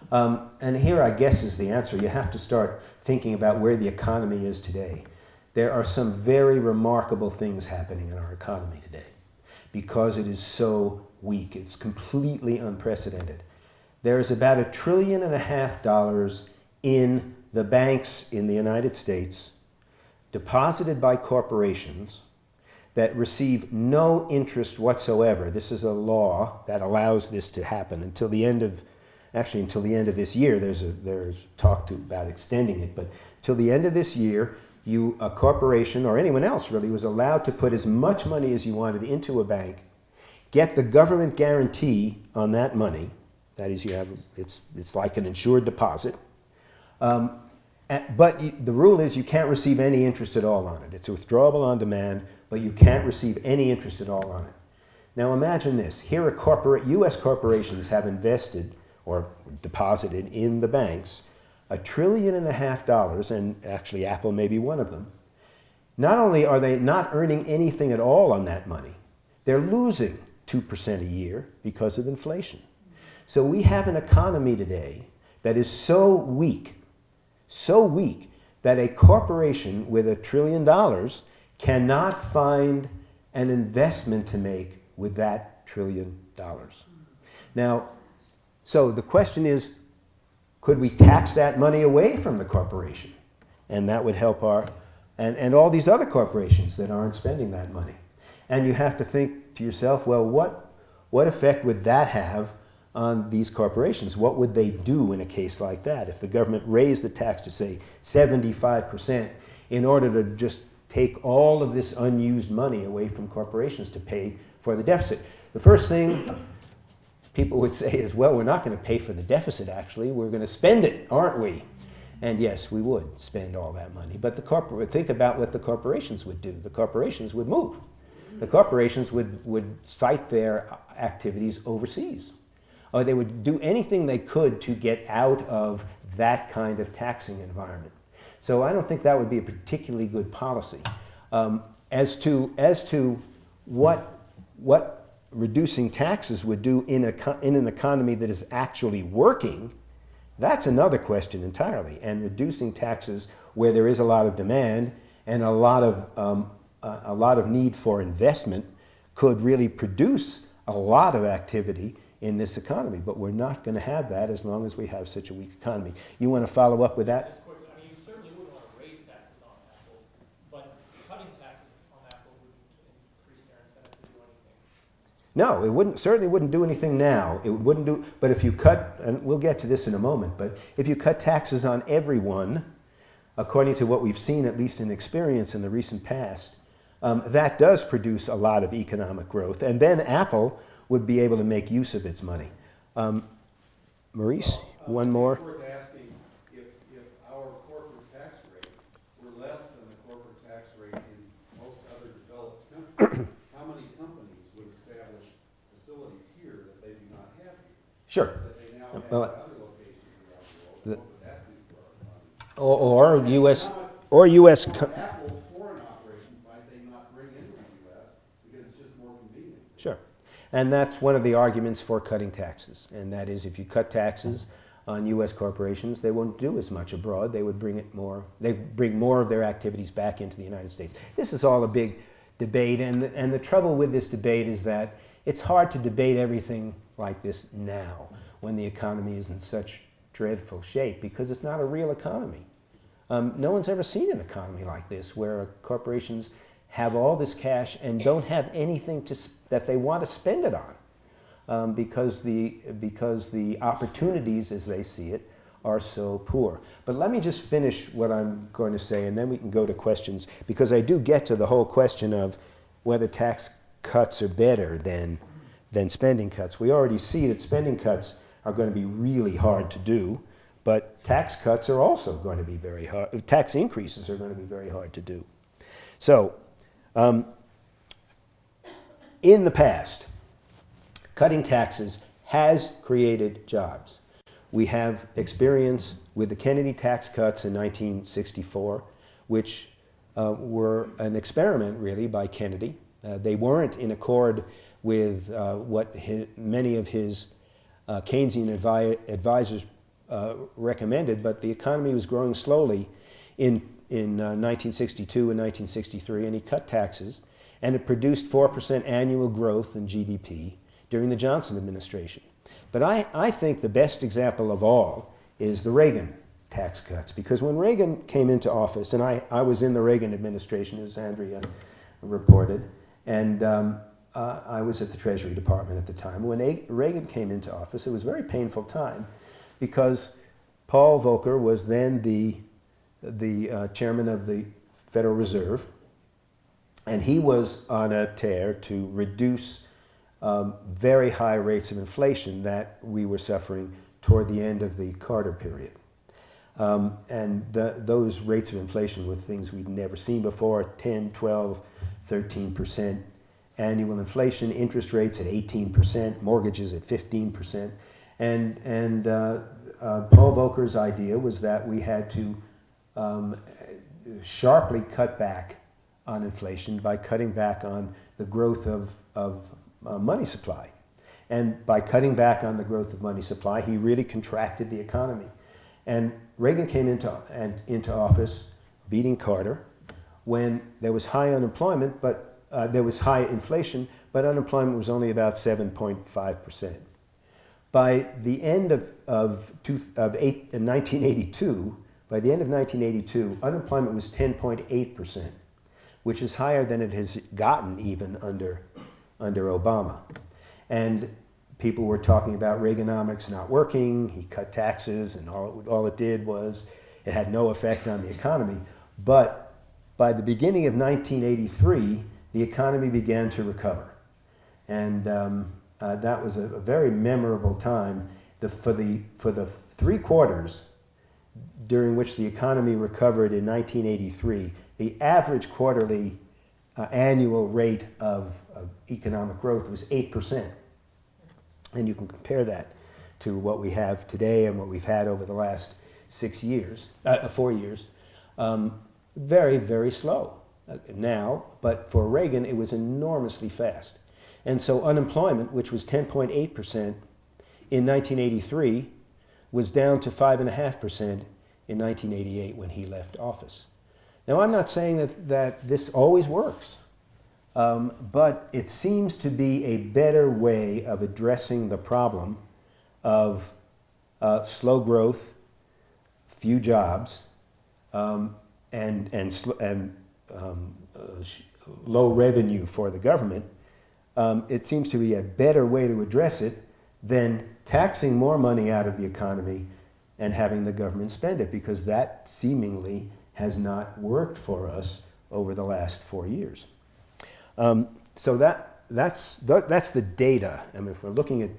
And here, I guess, is the answer. You have to start thinking about where the economy is today. There are some very remarkable things happening in our economy today because it is so weak. It's completely unprecedented. There is about $1.5 trillion in the banks in the United States deposited by corporations that receive no interest whatsoever. This is a law that allows this to happen until the end of this year. There's talk about extending it, but till the end of this year, a corporation or anyone else really was allowed to put as much money as you wanted into a bank, get the government guarantee on that money. That is, it's like an insured deposit. But the rule is you can't receive any interest at all on it. It's withdrawable on demand, but you can't receive any interest at all on it. Now imagine this. Here, U.S. corporations have invested or deposited in the banks $1.5 trillion, and actually Apple may be one of them. Not only are they not earning anything at all on that money, they're losing 2% a year because of inflation. So we have an economy today that is so weak that a corporation with $1 trillion cannot find an investment to make with that $1 trillion. Now, so the question is, could we tax that money away from the corporation? And that would help and all these other corporations that aren't spending that money. And you have to think to yourself, well, what effect would that have on these corporations? What would they do in a case like that if the government raised the tax to, say, 75% in order to just take all of this unused money away from corporations to pay for the deficit? The first thing people would say is, well, we're not going to pay for the deficit, actually. We're going to spend it, aren't we? And yes, we would spend all that money. But think about what the corporations would do. The corporations would move. The corporations would cite their activities overseas. Or they would do anything they could to get out of that kind of taxing environment. So I don't think that would be a particularly good policy. As to what reducing taxes would do in an economy that is actually working, that's another question entirely. And reducing taxes where there is a lot of demand and a lot of need for investment could really produce a lot of activity in this economy. But we're not going to have that as long as we have such a weak economy. You want to follow up with that? Just quickly, I mean, you certainly wouldn't want to raise taxes on Apple, but cutting taxes on Apple would increase their incentive to do anything. No, it certainly wouldn't do anything now. It wouldn't do, but if you cut, and we'll get to this in a moment, but if you cut taxes on everyone, according to what we've seen, at least in experience in the recent past, that does produce a lot of economic growth. And then Apple would be able to make use of its money. Maurice, one more. It's worth asking if our corporate tax rate were less than the corporate tax rate in most other developed countries, how many companies would establish facilities here that they do not have here? Sure. That they now have in other locations around the world. What would that do for our economy? or U.S. or U.S. Apple's foreign operations might they not bring into the U.S. because it's just more convenient. Sure. And that's one of the arguments for cutting taxes. And that is, if you cut taxes on U.S. corporations, they won't do as much abroad. They would bring more of their activities back into the United States. This is all a big debate, and the trouble with this debate is that it's hard to debate everything like this now when the economy is in such dreadful shape, because it's not a real economy. No one's ever seen an economy like this where corporations have all this cash and don't have anything that they want to spend it on, because the opportunities, as they see it, are so poor. But let me just finish what I'm going to say, and then we can go to questions, because I do get to the whole question of whether tax cuts are better than spending cuts. We already see that spending cuts are going to be really hard to do, but tax cuts are also going to be very hard. Tax increases are going to be very hard to do. So, in the past, cutting taxes has created jobs. We have experience with the Kennedy tax cuts in 1964, which were an experiment, really, by Kennedy. They weren't in accord with what many of his Keynesian advisors recommended, but the economy was growing slowly in 1962 and 1963, and he cut taxes, and it produced 4% annual growth in GDP during the Johnson administration. But I think the best example of all is the Reagan tax cuts, because when Reagan came into office, and I was in the Reagan administration, as Andrea reported, and I was at the Treasury Department at the time. When Reagan came into office, it was a very painful time, because Paul Volcker was then the chairman of the Federal Reserve, and he was on a tear to reduce very high rates of inflation that we were suffering toward the end of the Carter period. Those rates of inflation were things we'd never seen before: 10, 12, 13% annual inflation, interest rates at 18%, mortgages at 15%. Paul Volcker's idea was that we had to sharply cut back on inflation by cutting back on the growth of money supply. And by cutting back on the growth of money supply, he really contracted the economy. And Reagan came into office, beating Carter, when there was high unemployment, but there was high inflation, but unemployment was only about 7.5%. By the end of 1982, unemployment was 10.8%, which is higher than it has gotten even under Obama. And people were talking about Reaganomics not working. He cut taxes, and all it did was it had no effect on the economy. But by the beginning of 1983, the economy began to recover. And that was a very memorable time. For the 3 quarters during which the economy recovered in 1983, the average quarterly annual rate of economic growth was 8%. And you can compare that to what we have today and what we've had over the last 4 years. Very, very slow now, but for Reagan it was enormously fast. And so unemployment, which was 10.8% in 1983, was down to 5.5% in 1988 when he left office. Now, I'm not saying that this always works, but it seems to be a better way of addressing the problem of slow growth, few jobs, and low revenue for the government. It seems to be a better way to address it than taxing more money out of the economy and having the government spend it, because that seemingly has not worked for us over the last 4 years. So that's the data. I mean, if we're looking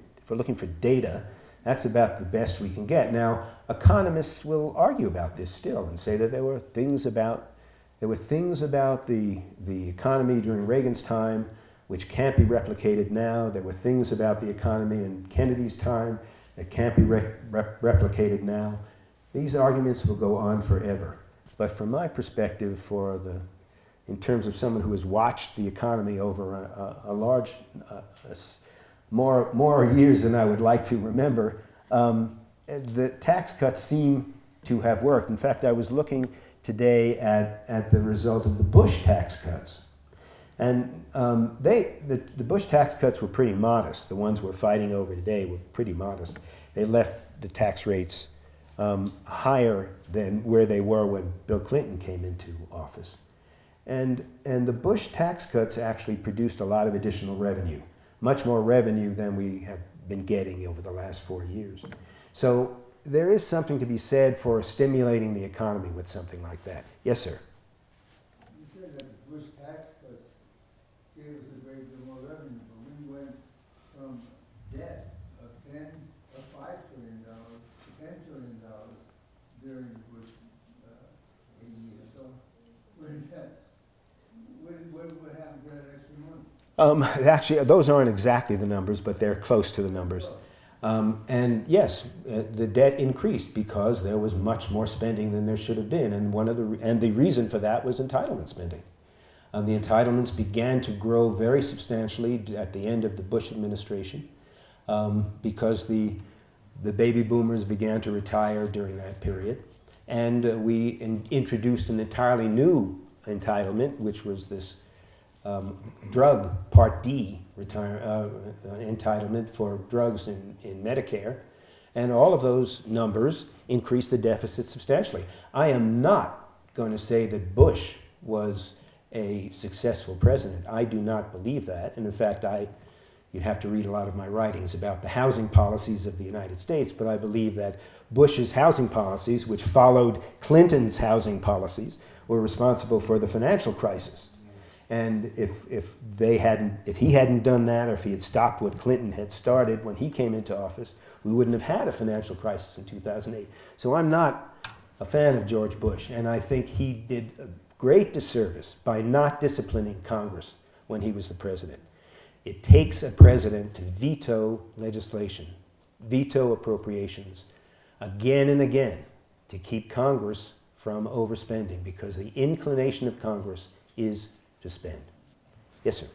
for data, that's about the best we can get. Now, economists will argue about this still and say that there were things about the economy during Reagan's time which can't be replicated now. There were things about the economy in Kennedy's time that can't be replicated now. These arguments will go on forever. But from my perspective, in terms of someone who has watched the economy over a large, more years than I would like to remember, the tax cuts seem to have worked. In fact, I was looking today at the result of the Bush tax cuts. And the Bush tax cuts were pretty modest. The ones we're fighting over today were pretty modest. They left the tax rates higher than where they were when Bill Clinton came into office. And the Bush tax cuts actually produced a lot of additional revenue, much more revenue than we have been getting over the last 4 years. So there is something to be said for stimulating the economy with something like that. Yes, sir. You said that the Bush tax cuts gave us a great deal more revenue, but we went from debt of $5 trillion to $10 trillion during the Bush 8 years. So what is that? What happened to that extra money? Actually, those aren't exactly the numbers, but they're close to the numbers. And yes, the debt increased because there was much more spending than there should have been, and the reason for that was entitlement spending. The entitlements began to grow very substantially at the end of the Bush administration because the baby boomers began to retire during that period, and we introduced an entirely new entitlement, which was this drug Part D entitlement for drugs in Medicare, and all of those numbers increased the deficit substantially. I am not going to say that Bush was a successful president. I do not believe that, and in fact, you'd have to read a lot of my writings about the housing policies of the United States, but I believe that Bush's housing policies, which followed Clinton's housing policies, were responsible for the financial crisis. And if he hadn't done that, or if he had stopped what Clinton had started when he came into office, we wouldn't have had a financial crisis in 2008. So I'm not a fan of George Bush, and I think he did a great disservice by not disciplining Congress when he was the president. It takes a president to veto legislation, veto appropriations, again and again, to keep Congress from overspending, because the inclination of Congress is to spend. Yes, sir.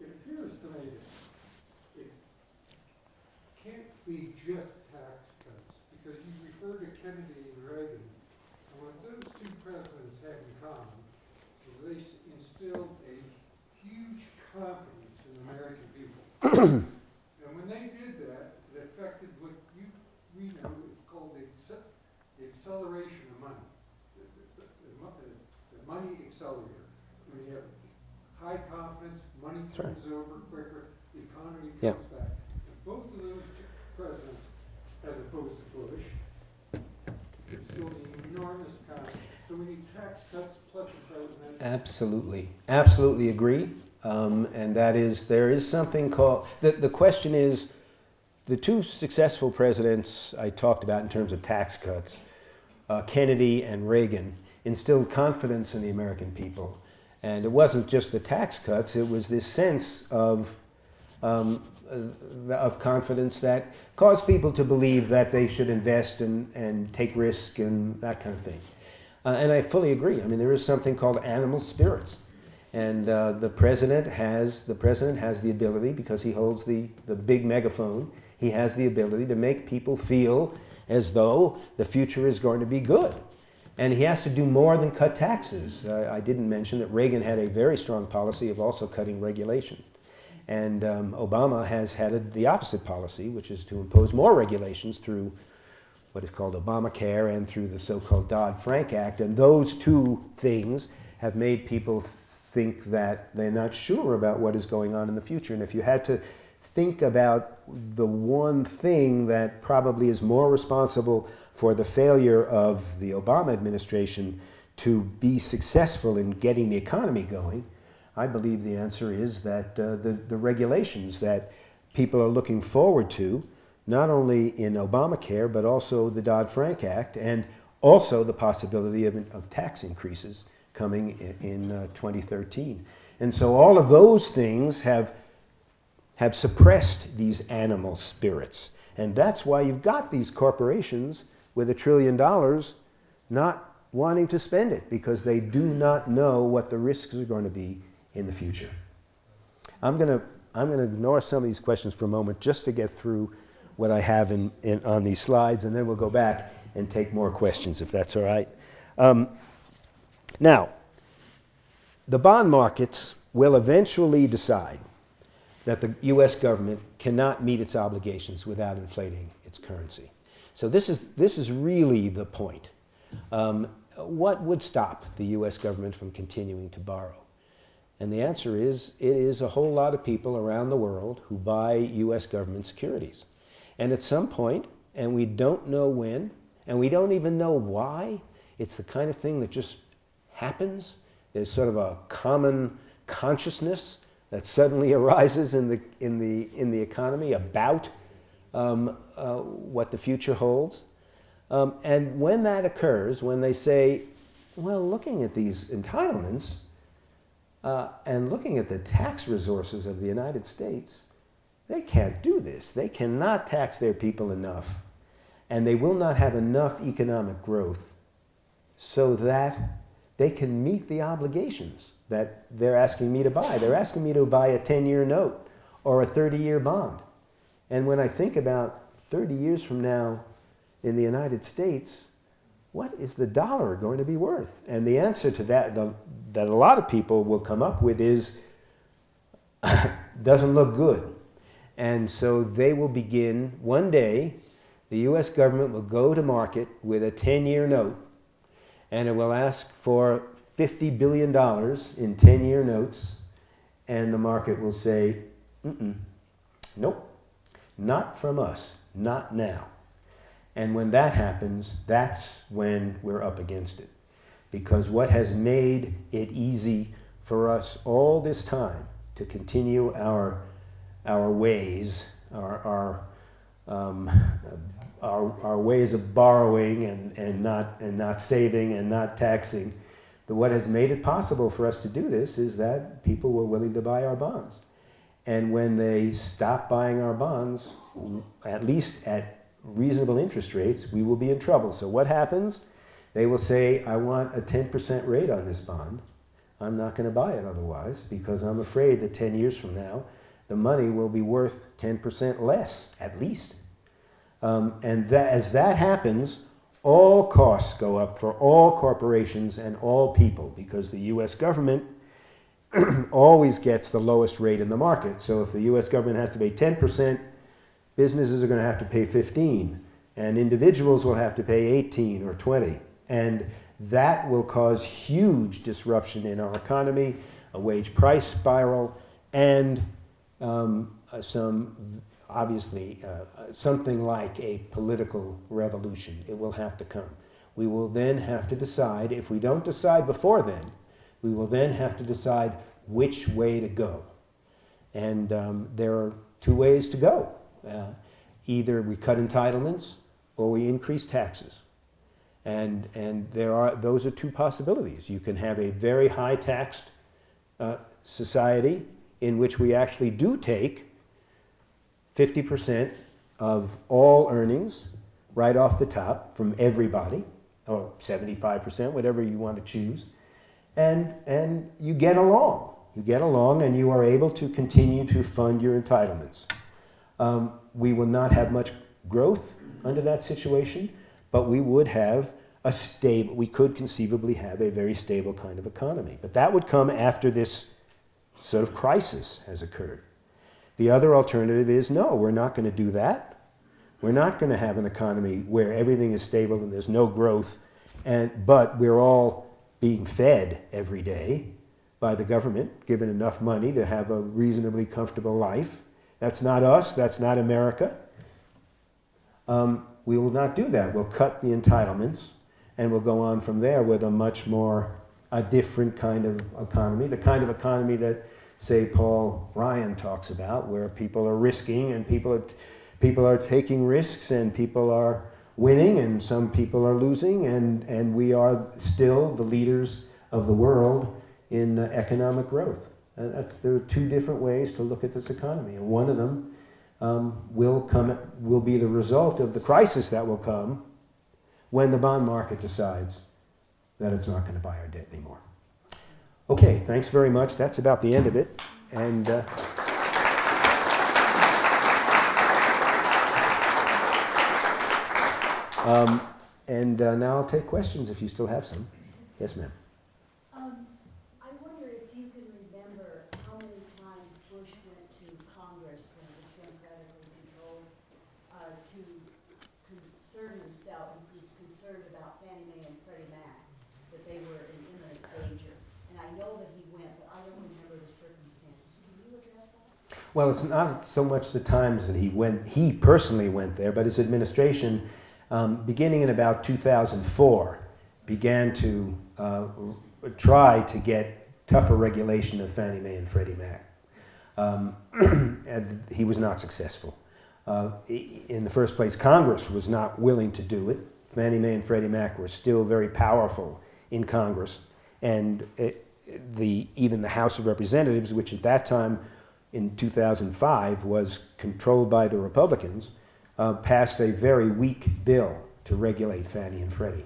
It appears to me that it can't be just tax cuts, because you referred to Kennedy and Reagan, and what those two presidents had in common was they instilled a huge confidence in the American people. And when they did that, it affected what we know is called the acceleration of money, the money accelerator. When you have high confidence, money turns over quicker, the economy comes back. And both of those presidents, as opposed to Bush, instilled enormous confidence. So we need tax cuts plus the president. Absolutely. Absolutely agree. And that is, there is something called, the question is, the two successful presidents I talked about in terms of tax cuts, Kennedy and Reagan, instilled confidence in the American people. And it wasn't just the tax cuts, it was this sense of confidence that caused people to believe that they should invest and take risk and that kind of thing. And I fully agree. I mean, there is something called animal spirits. And the president has the ability, because he holds the big megaphone, he has the ability to make people feel as though the future is going to be good. And he has to do more than cut taxes. I didn't mention that Reagan had a very strong policy of also cutting regulation. And Obama has had the opposite policy, which is to impose more regulations through what is called Obamacare and through the so-called Dodd-Frank Act. And those two things have made people think that they're not sure about what is going on in the future. And if you had to think about the one thing that probably is more responsible for the failure of the Obama administration to be successful in getting the economy going, I believe the answer is that the regulations that people are looking forward to, not only in Obamacare, but also the Dodd-Frank Act, and also the possibility of tax increases coming in 2013. And so all of those things have suppressed these animal spirits. And that's why you've got these corporations with $1 trillion not wanting to spend it because they do not know what the risks are going to be in the future. I'm going to ignore some of these questions for a moment just to get through what I have on these slides, and then we'll go back and take more questions if that's all right. Now, the bond markets will eventually decide that the U.S. government cannot meet its obligations without inflating its currency. So this is really the point. What would stop the U.S. government from continuing to borrow? And the answer is, it is a whole lot of people around the world who buy U.S. government securities. And at some point, and we don't know when, and we don't even know why, it's the kind of thing that just happens. There's sort of a common consciousness that suddenly arises in the economy about what the future holds. And when that occurs, when they say, well, looking at these entitlements and looking at the tax resources of the United States, they can't do this. They cannot tax their people enough, and they will not have enough economic growth so that they can meet the obligations that they're asking me to buy. They're asking me to buy a 10-year note or a 30-year bond. And when I think about 30 years from now in the United States, what is the dollar going to be worth? And the answer to that, that a lot of people will come up with is, doesn't look good. And so they will begin, one day, the U.S. government will go to market with a 10-year note, and it will ask for $50 billion in 10-year notes, and the market will say, nope, not from us, not now. And when that happens, that's when we're up against it. Because what has made it easy for us all this time to continue our ways, our ways of borrowing and not saving and not taxing, what has made it possible for us to do this is that people were willing to buy our bonds. And when they stop buying our bonds, at least at reasonable interest rates, we will be in trouble. So what happens? They will say, I want a 10% rate on this bond. I'm not going to buy it otherwise because I'm afraid that 10 years from now, the money will be worth 10% less, at least. And as that happens, all costs go up for all corporations and all people because the U.S. government always gets the lowest rate in the market. So if the U.S. government has to pay 10%, businesses are going to have to pay 15%, and individuals will have to pay 18% or 20%. And that will cause huge disruption in our economy, a wage price spiral, and something like a political revolution. It will have to come. We will then have to decide, if we don't decide before then, we will then have to decide which way to go. And there are two ways to go. Either we cut entitlements or we increase taxes. And those are two possibilities. You can have a very high taxed society in which we actually do take 50% of all earnings right off the top from everybody, or 75%, whatever you want to choose, and you get along. You get along and you are able to continue to fund your entitlements. We will not have much growth under that situation, but we would have we could conceivably have a very stable kind of economy. But that would come after this sort of crisis has occurred. The other alternative is, no, we're not going to do that. We're not going to have an economy where everything is stable and there's no growth, but we're all being fed every day by the government, given enough money to have a reasonably comfortable life. That's not us. That's not America. We will not do that. We'll cut the entitlements, and we'll go on from there with a different kind of economy, the kind of economy that, say, Paul Ryan talks about, where people are risking and people are taking risks and people are winning and some people are losing, and we are still the leaders of the world in economic growth. There are two different ways to look at this economy, and one of them will be the result of the crisis that will come when the bond market decides that it's not going to buy our debt anymore. Okay, thanks very much. That's about the end of it. And now I'll take questions if you still have some. Yes, ma'am. I wonder if you can remember how many times Bush went to Congress when it was democratically controlled to concern himself, and he was concerned about Fannie Mae and Freddie Mac, that they were in imminent danger. And I know that he went, but I don't remember the circumstances. Can you address that? Well, it's not so much the times that he personally went there, but his administration, beginning in about 2004, began to try to get tougher regulation of Fannie Mae and Freddie Mac. And he was not successful. In the first place, Congress was not willing to do it. Fannie Mae and Freddie Mac were still very powerful in Congress, and even the House of Representatives, which at that time in 2005 was controlled by the Republicans, passed a very weak bill to regulate Fannie and Freddie.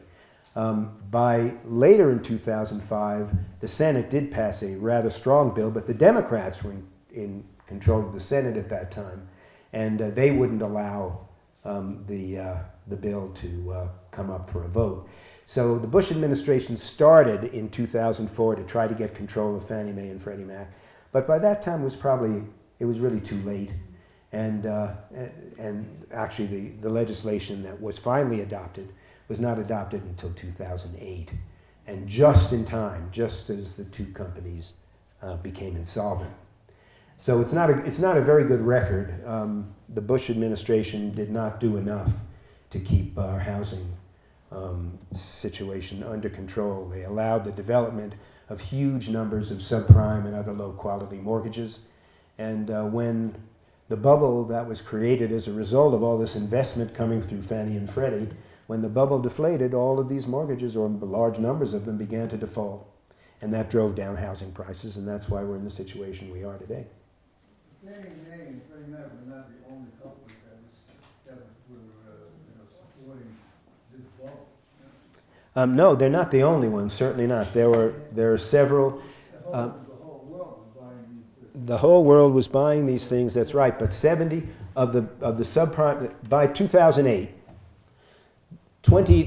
By later in 2005, the Senate did pass a rather strong bill, but the Democrats were in control of the Senate at that time, and they wouldn't allow the bill to come up for a vote. So the Bush administration started in 2004 to try to get control of Fannie Mae and Freddie Mac, but by that time it was really too late. And actually the legislation that was finally adopted was not adopted until 2008, and just in time, just as the two companies became insolvent. So it's not a very good record. The Bush administration did not do enough to keep our housing situation under control. They allowed the development of huge numbers of subprime and other low-quality mortgages, and when the bubble that was created as a result of all this investment coming through Fannie and Freddie, when the bubble deflated, all of these mortgages, or large numbers of them, began to default. And that drove down housing prices, and that's why we're in the situation we are today. Fannie Mae and Freddie Mac were not the only companies that were supporting this bubble. No, they're not the only ones, certainly not. There are several. The whole world was buying these things, that's right, but 70 of the subprime, by 2008,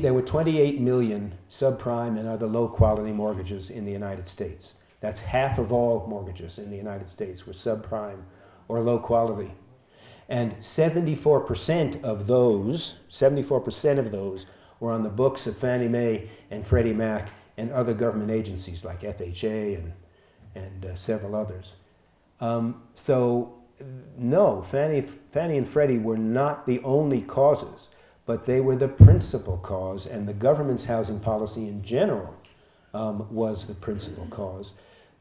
there were 28 million subprime and other low-quality mortgages in the United States. That's half of all mortgages in the United States were subprime or low quality. And 74% of those were on the books of Fannie Mae and Freddie Mac and other government agencies like FHA and several others. So no, Fannie and Freddie were not the only causes, but they were the principal cause, and the government's housing policy in general was the principal cause.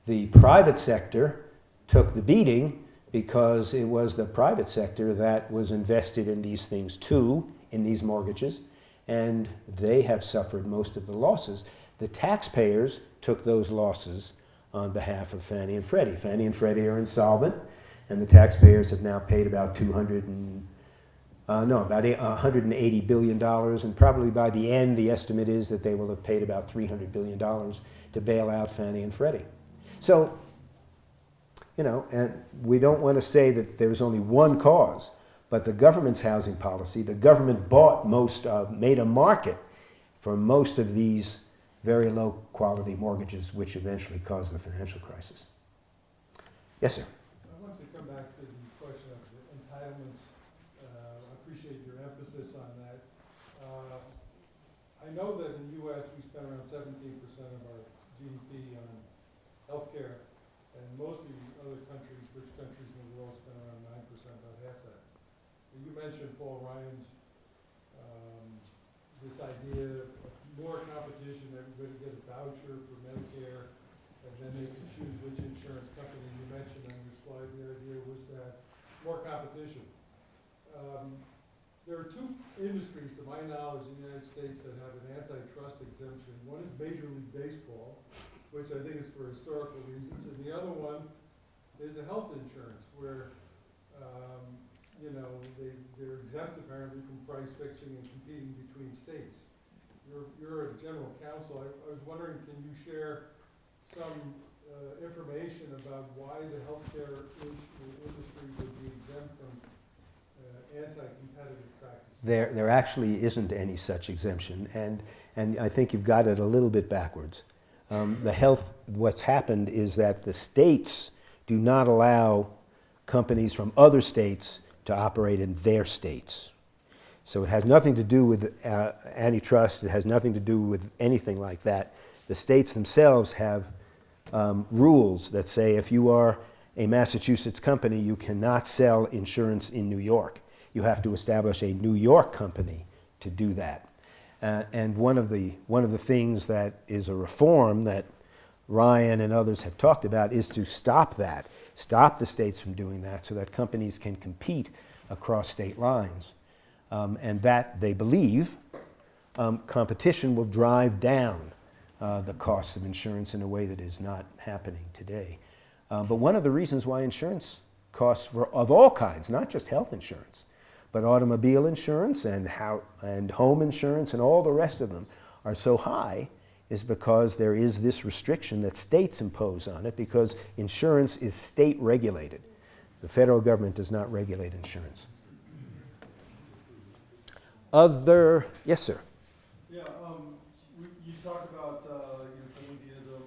The private sector took the beating because it was the private sector that was invested in these things too, in these mortgages, and they have suffered most of the losses. The taxpayers took those losses on behalf of Fannie and Freddie. Fannie and Freddie are insolvent, and the taxpayers have now paid about $180 billion, and probably by the end, the estimate is that they will have paid about $300 billion to bail out Fannie and Freddie. So, and we don't want to say that there's only one cause, but the government's housing policy, the government made a market for most of these very low quality mortgages, which eventually caused the financial crisis. Yes, sir. I want to come back to the question of the entitlements. I appreciate your emphasis on that. I know that in the U.S. we spend around 17% of our GDP on healthcare, and most of the other countries, rich countries in the world, spend around 9%, about half that. And you mentioned Paul Ryan's this idea of more competition, everybody get a voucher for Medicare, and then they can choose which insurance company. You mentioned on your slide the idea was to have more competition. There are two industries, to my knowledge, in the United States that have an antitrust exemption. One is Major League Baseball, which I think is for historical reasons, and the other one is a health insurance, where they're exempt apparently from price fixing and competing between states. you're a general counsel. I was wondering, can you share some information about why the healthcare industry would be exempt from anti-competitive practices? There actually isn't any such exemption, and I think you've got it a little bit backwards. What's happened is that the states do not allow companies from other states to operate in their states. So it has nothing to do with antitrust, it has nothing to do with anything like that. The states themselves have rules that say if you are a Massachusetts company, you cannot sell insurance in New York. You have to establish a New York company to do that. And one of the things that is a reform that Ryan and others have talked about is to stop that, stop the states from doing that so that companies can compete across state lines. And that, they believe, competition will drive down the costs of insurance in a way that is not happening today. But one of the reasons why insurance costs of all kinds, not just health insurance, but automobile insurance and home insurance and all the rest of them are so high is because there is this restriction that states impose on it because insurance is state regulated. The federal government does not regulate insurance. Yes, sir. Yeah, you talked about Keynesianism,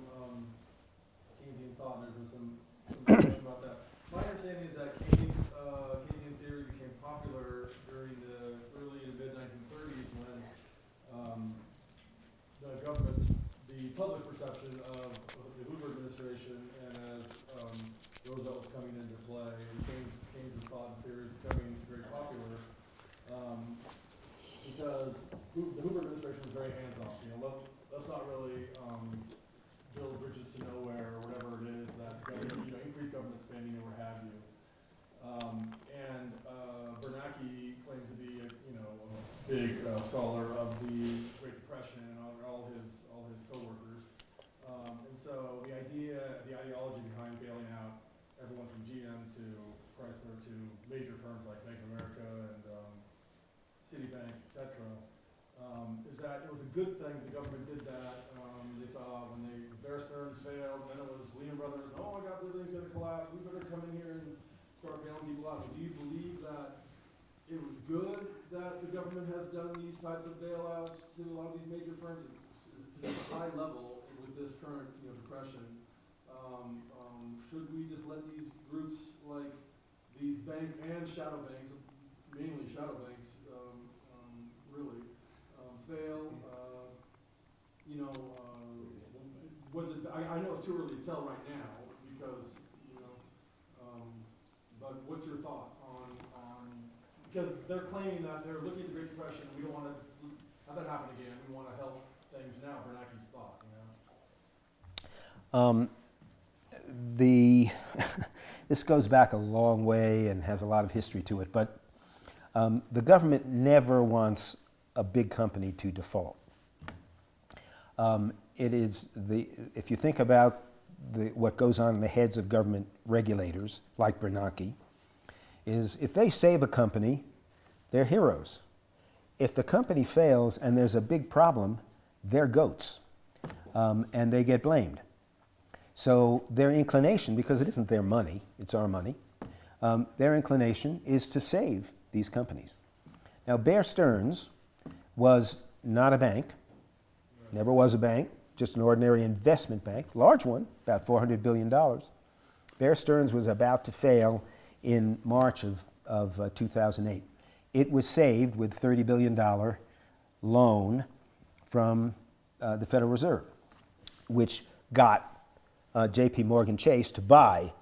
Keynesian thought, and there's some information about that. My understanding is that Keynesian theory became popular during the early and mid-1930s when the government's, the public perception of the Hoover administration and as Roosevelt was coming into play and Keynes' thought and theory is becoming very popular. Because the Hoover administration was very hands-off. Let's not really build bridges to nowhere or whatever it is that increase government spending or what have you. And Bernanke claims to be a big scholar of the Great Depression and all his coworkers. And so the ideology behind bailing out everyone from GM to Chrysler to major firms like Bank of America and Citibank, etc., is that it was a good thing the government did that. They saw when Bear Stearns failed, then it was Lehman Brothers, oh my God, everything's going to collapse, we better come in here and start bailing people out. Do you believe that it was good that the government has done these types of bailouts to a lot of these major firms to such a high level with this current depression? Should we just let these groups like these banks and shadow banks, mainly shadow banks, really fail? Was it? I know it's too early to tell right now because but what's your thought on because they're claiming that they're looking at the Great Depression and we don't want to have that happen again. We want to help things now. Bernanke's thought, This goes back a long way and has a lot of history to it, but the government never wants a big company to default. If you think about what goes on in the heads of government regulators, like Bernanke, is if they save a company, they're heroes. If the company fails and there's a big problem, they're goats, and they get blamed. So their inclination, because it isn't their money, it's our money, their inclination is to save these companies. Now, Bear Stearns was not a bank, never was a bank, just an ordinary investment bank, large one, about $400 billion. Bear Stearns was about to fail in March of 2008. It was saved with a $30 billion loan from the Federal Reserve, which got J.P. Morgan Chase to buy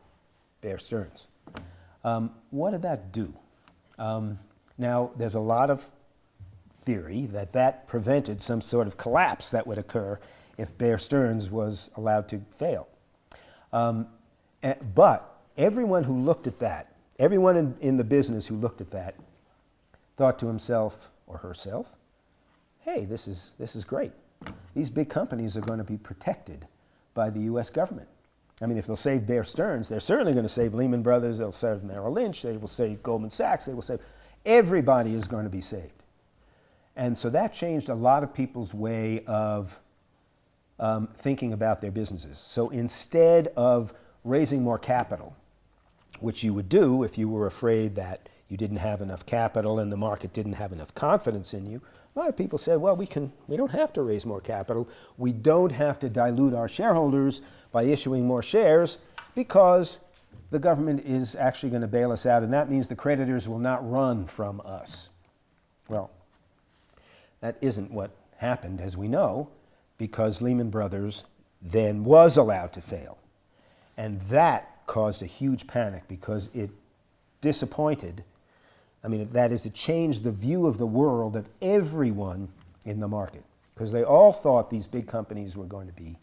Bear Stearns. What did that do? Now, there's a lot of theory that prevented some sort of collapse that would occur if Bear Stearns was allowed to fail. But everyone who looked at that, everyone in the business who looked at that, thought to himself or herself, hey, this is great. These big companies are going to be protected by the U.S. government. I mean, if they'll save Bear Stearns, they're certainly going to save Lehman Brothers, they'll save Merrill Lynch, they will save Goldman Sachs, they will save, everybody is going to be saved. And so that changed a lot of people's way of thinking about their businesses. So instead of raising more capital, which you would do if you were afraid that you didn't have enough capital and the market didn't have enough confidence in you, a lot of people said, well, we don't have to raise more capital. We don't have to dilute our shareholders by issuing more shares because the government is actually going to bail us out, and that means the creditors will not run from us. Well, that isn't what happened, as we know, because Lehman Brothers then was allowed to fail. And that caused a huge panic because it disappointed. I mean, that is, it changed the view of the world of everyone in the market, because they all thought these big companies were going to be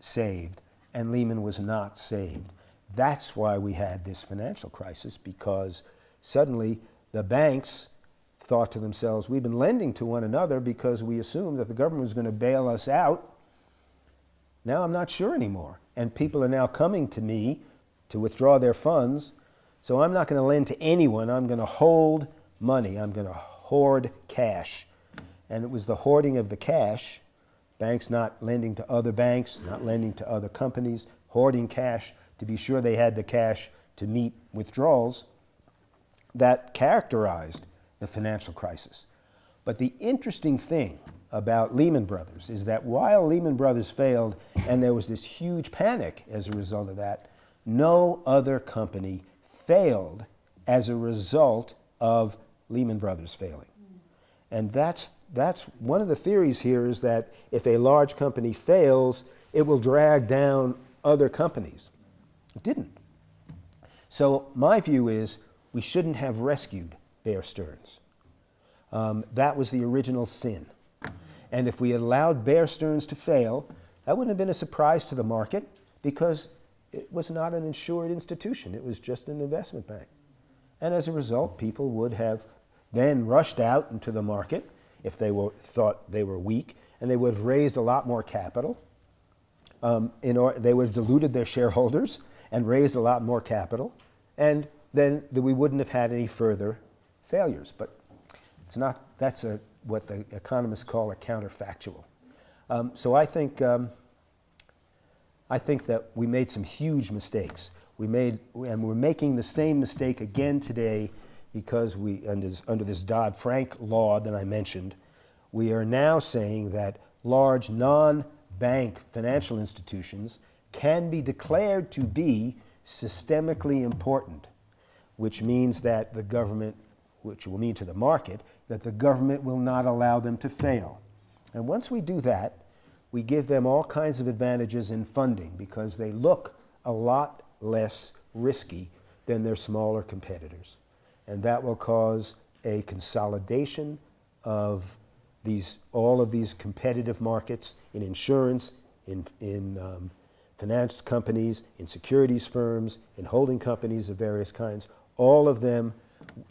saved, and Lehman was not saved. That's why we had this financial crisis, because suddenly the banks thought to themselves, we've been lending to one another because we assumed that the government was going to bail us out. Now I'm not sure anymore. And people are now coming to me to withdraw their funds. So I'm not going to lend to anyone. I'm going to hold money. I'm going to hoard cash. And it was the hoarding of the cash, banks not lending to other banks, not lending to other companies, hoarding cash to be sure they had the cash to meet withdrawals, that characterized the financial crisis. But the interesting thing about Lehman Brothers is that while Lehman Brothers failed and there was this huge panic as a result of that, no other company failed as a result of Lehman Brothers failing. And that's one of the theories here, is that if a large company fails, it will drag down other companies. It didn't. So my view is we shouldn't have rescued Bear Stearns. That was the original sin. And if we had allowed Bear Stearns to fail, that wouldn't have been a surprise to the market, because it was not an insured institution. It was just an investment bank. And as a result, people would have then rushed out into the market if they thought they were weak, and they would have raised a lot more capital. They would have diluted their shareholders and raised a lot more capital, and then we wouldn't have had any further failures. But it's not, that's what the economists call a counterfactual. So I think that we made some huge mistakes. And we're making the same mistake again today, because under this Dodd-Frank law that I mentioned, we are now saying that large non-bank financial institutions can be declared to be systemically important, which means that the government, which will mean to the market, that the government will not allow them to fail. And once we do that, we give them all kinds of advantages in funding, because they look a lot less risky than their smaller competitors. And that will cause a consolidation of all of these competitive markets in insurance, in finance companies, in securities firms, in holding companies of various kinds. All of them,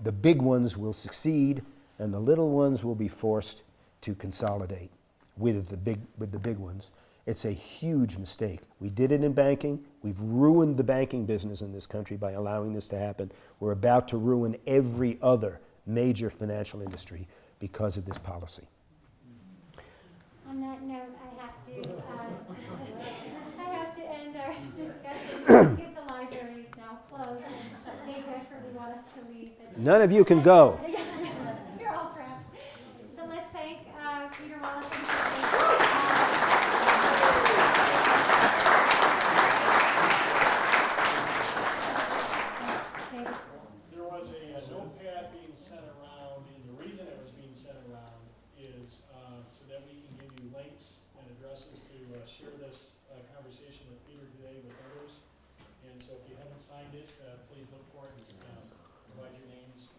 the big ones will succeed, and the little ones will be forced to consolidate with the big ones. It's a huge mistake. We did it in banking. We've ruined the banking business in this country by allowing this to happen. We're about to ruin every other major financial industry because of this policy. On that note, I have to end our discussion because the library is now closed and they desperately want us to leave. None of you can go. You're all trapped. So let's thank Peter Wallison. There was a notepad being sent around, and the reason it was being sent around is so that we can give you links and addresses to share this conversation with Peter today with others. And so if you haven't signed it, please look for it and provide your names